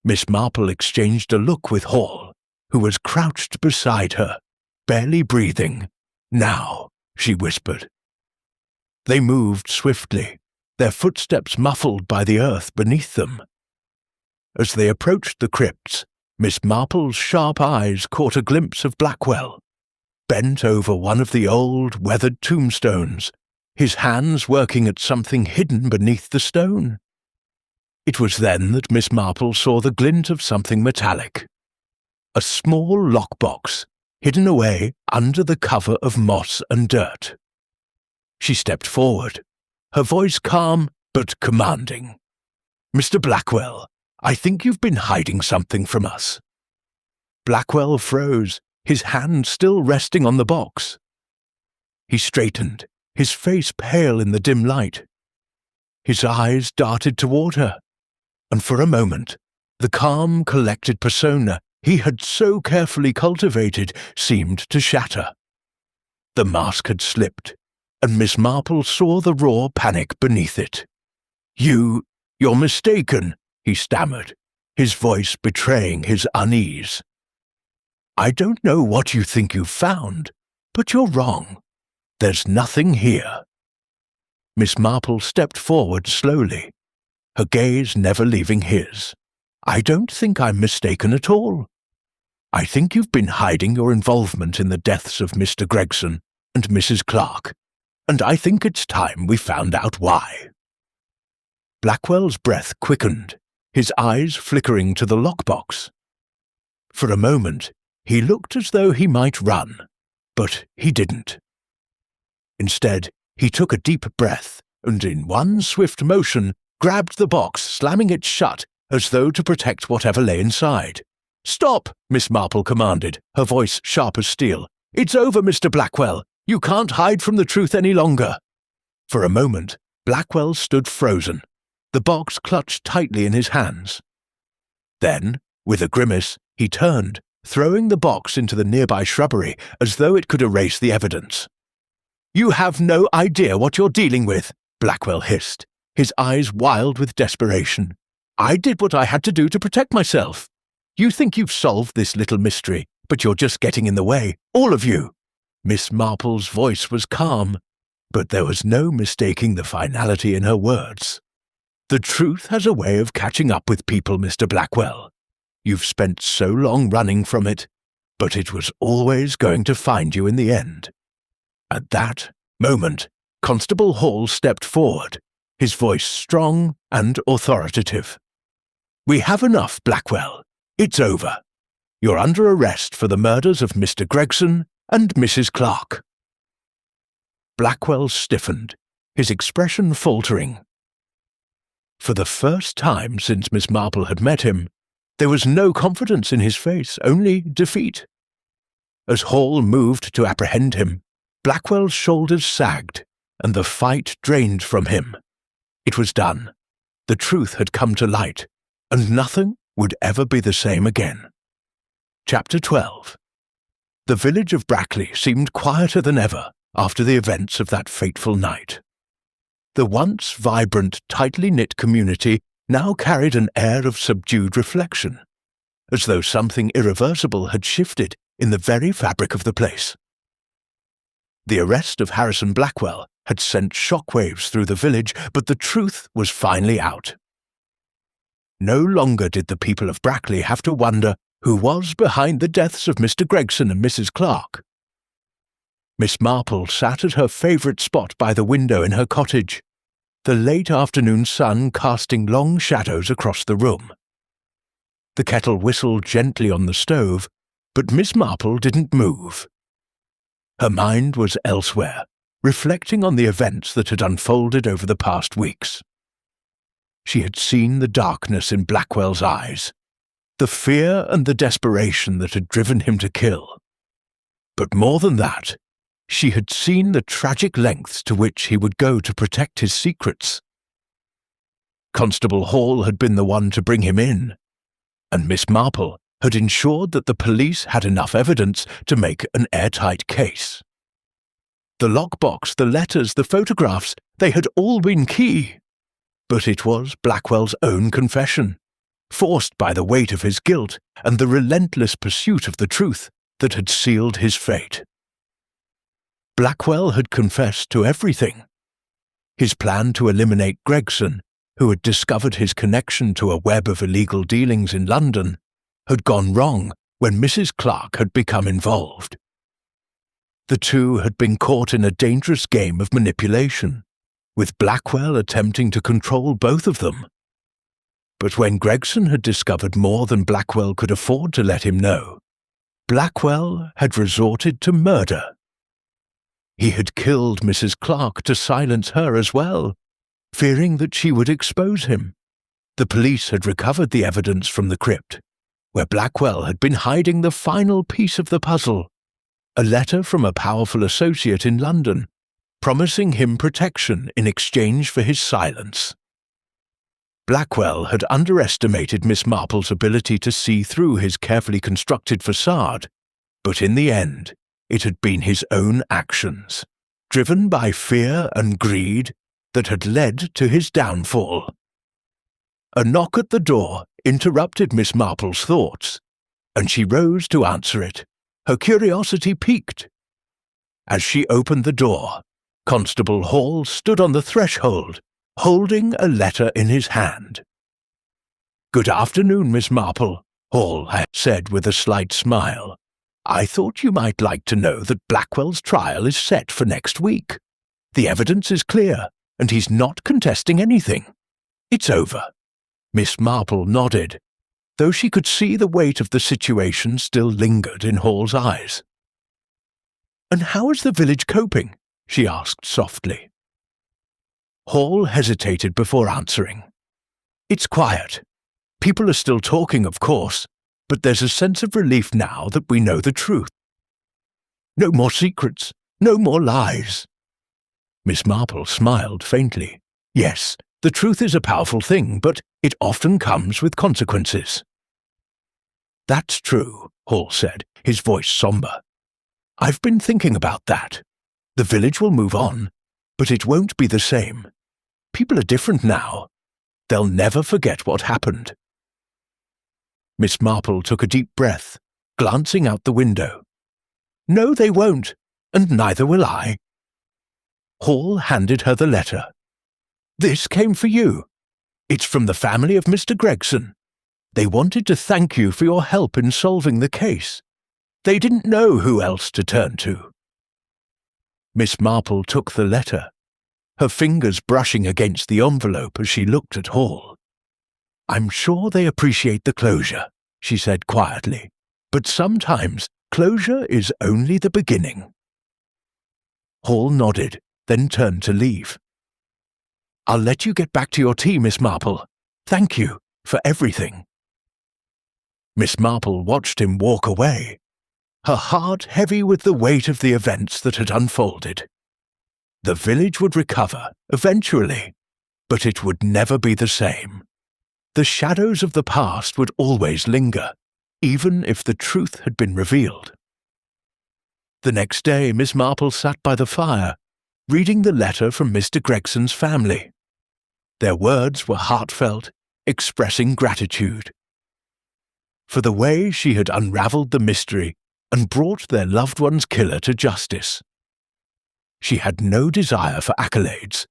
Miss Marple exchanged a look with Hall, who was crouched beside her, barely breathing. "Now," she whispered. They moved swiftly, their footsteps muffled by the earth beneath them. As they approached the crypts, Miss Marple's sharp eyes caught a glimpse of Blackwell, bent over one of the old, weathered tombstones, his hands working at something hidden beneath the stone. It was then that Miss Marple saw the glint of something metallic. A small lockbox, hidden away under the cover of moss and dirt. She stepped forward, her voice calm but commanding. "Mr. Blackwell, I think you've been hiding something from us." Blackwell froze, his hand still resting on the box. He straightened, his face pale in the dim light. His eyes darted toward her, and for a moment, the calm, collected persona he had so carefully cultivated seemed to shatter. The mask had slipped, and Miss Marple saw the raw panic beneath it. You're mistaken," he stammered, his voice betraying his unease. "I don't know what you think you've found, but you're wrong. There's nothing here." Miss Marple stepped forward slowly, her gaze never leaving his. "I don't think I'm mistaken at all. I think you've been hiding your involvement in the deaths of Mr. Gregson and Mrs. Clark. and I think it's time we found out why." Blackwell's breath quickened, his eyes flickering to the lockbox. For a moment, he looked as though he might run, but he didn't. Instead, he took a deep breath and in one swift motion grabbed the box, slamming it shut as though to protect whatever lay inside. "Stop!" Miss Marple commanded, her voice sharp as steel. "It's over, Mr. Blackwell. You can't hide from the truth any longer." For a moment, Blackwell stood frozen, the box clutched tightly in his hands. Then, with a grimace, he turned, throwing the box into the nearby shrubbery as though it could erase the evidence. "You have no idea what you're dealing with," Blackwell hissed, his eyes wild with desperation. "I did what I had to do to protect myself. You think you've solved this little mystery, but you're just getting in the way, all of you." Miss Marple's voice was calm, but there was no mistaking the finality in her words. "The truth has a way of catching up with people, Mr. Blackwell. You've spent so long running from it, but it was always going to find you in the end." At that moment, Constable Hall stepped forward, his voice strong and authoritative. "We have enough, Blackwell. It's over. You're under arrest for the murders of Mr. Gregson and Mrs. Clark." Blackwell stiffened, his expression faltering. For the first time since Miss Marple had met him, there was no confidence in his face, only defeat. As Hall moved to apprehend him, Blackwell's shoulders sagged, and the fight drained from him. It was done. The truth had come to light, and nothing would ever be the same again. Chapter 12. The village of Brackley seemed quieter than ever after the events of that fateful night. The once vibrant, tightly knit community now carried an air of subdued reflection, as though something irreversible had shifted in the very fabric of the place. The arrest of Harrison Blackwell had sent shockwaves through the village, but the truth was finally out. No longer did the people of Brackley have to wonder who was behind the deaths of Mr. Gregson and Mrs. Clark. Miss Marple sat at her favourite spot by the window in her cottage, the late afternoon sun casting long shadows across the room. The kettle whistled gently on the stove, but Miss Marple didn't move. Her mind was elsewhere, reflecting on the events that had unfolded over the past weeks. She had seen the darkness in Blackwell's eyes, the fear and the desperation that had driven him to kill. But more than that, she had seen the tragic lengths to which he would go to protect his secrets. Constable Hall had been the one to bring him in, and Miss Marple had ensured that the police had enough evidence to make an airtight case. The lockbox, the letters, the photographs, they had all been key. But it was Blackwell's own confession, forced by the weight of his guilt and the relentless pursuit of the truth, that had sealed his fate. Blackwell had confessed to everything. His plan to eliminate Gregson, who had discovered his connection to a web of illegal dealings in London, had gone wrong when Mrs. Clark had become involved. The two had been caught in a dangerous game of manipulation, with Blackwell attempting to control both of them. But when Gregson had discovered more than Blackwell could afford to let him know, Blackwell had resorted to murder. He had killed Mrs. Clark to silence her as well, fearing that she would expose him. The police had recovered the evidence from the crypt, where Blackwell had been hiding the final piece of the puzzle, a letter from a powerful associate in London, promising him protection in exchange for his silence. Blackwell had underestimated Miss Marple's ability to see through his carefully constructed facade, but in the end, it had been his own actions, driven by fear and greed, that had led to his downfall. A knock at the door interrupted Miss Marple's thoughts, and she rose to answer it, her curiosity piqued. As she opened the door, Constable Hall stood on the threshold, holding a letter in his hand. "Good afternoon, Miss Marple," Hall had said with a slight smile. "I thought you might like to know that Blackwell's trial is set for next week. The evidence is clear, and he's not contesting anything. It's over." Miss Marple nodded, though she could see the weight of the situation still lingered in Hall's eyes. "And how is the village coping?" she asked softly. Hall hesitated before answering. "It's quiet. People are still talking, of course, but there's a sense of relief now that we know the truth. No more secrets, no more lies." Miss Marple smiled faintly. "Yes, the truth is a powerful thing, but it often comes with consequences." "That's true," Hall said, his voice somber. "I've been thinking about that. The village will move on, but it won't be the same. People are different now. They'll never forget what happened." Miss Marple took a deep breath, glancing out the window. "No, they won't, and neither will I." Hall handed her the letter. "This came for you. It's from the family of Mr. Gregson. They wanted to thank you for your help in solving the case. They didn't know who else to turn to." Miss Marple took the letter, her fingers brushing against the envelope as she looked at Hall. "I'm sure they appreciate the closure," she said quietly, "but sometimes closure is only the beginning." Hall nodded, then turned to leave. "I'll let you get back to your tea, Miss Marple. Thank you for everything." Miss Marple watched him walk away, her heart heavy with the weight of the events that had unfolded. The village would recover, eventually, but it would never be the same. The shadows of the past would always linger, even if the truth had been revealed. The next day Miss Marple sat by the fire, reading the letter from Mr. Gregson's family. Their words were heartfelt, expressing gratitude for the way she had unravelled the mystery and brought their loved one's killer to justice. She had no desire for accolades,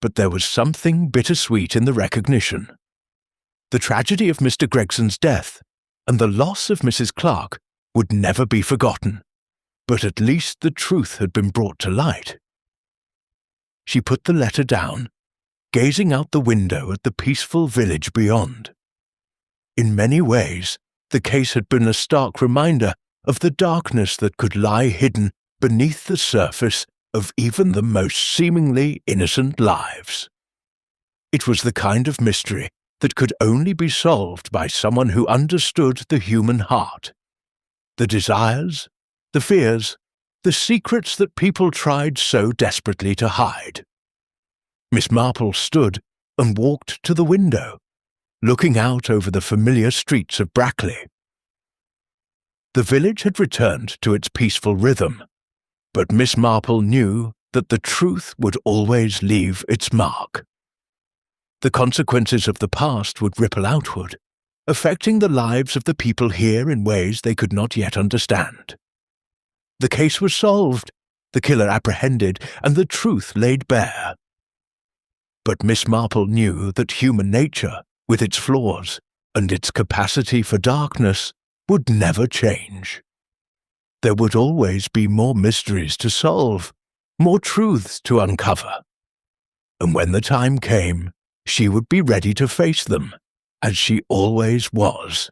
but there was something bittersweet in the recognition. The tragedy of Mr. Gregson's death and the loss of Mrs. Clark would never be forgotten, but at least the truth had been brought to light. She put the letter down, gazing out the window at the peaceful village beyond. In many ways, the case had been a stark reminder of the darkness that could lie hidden beneath the surface of even the most seemingly innocent lives. It was the kind of mystery that could only be solved by someone who understood the human heart, the desires, the fears, the secrets that people tried so desperately to hide. Miss Marple stood and walked to the window, looking out over the familiar streets of Brackley. The village had returned to its peaceful rhythm, but Miss Marple knew that the truth would always leave its mark. The consequences of the past would ripple outward, affecting the lives of the people here in ways they could not yet understand. The case was solved, the killer apprehended, and the truth laid bare. But Miss Marple knew that human nature, with its flaws and its capacity for darkness, would never change. There would always be more mysteries to solve, more truths to uncover. And when the time came, she would be ready to face them, as she always was.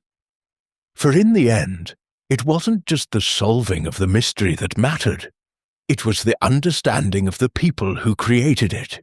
For in the end, it wasn't just the solving of the mystery that mattered. It was the understanding of the people who created it.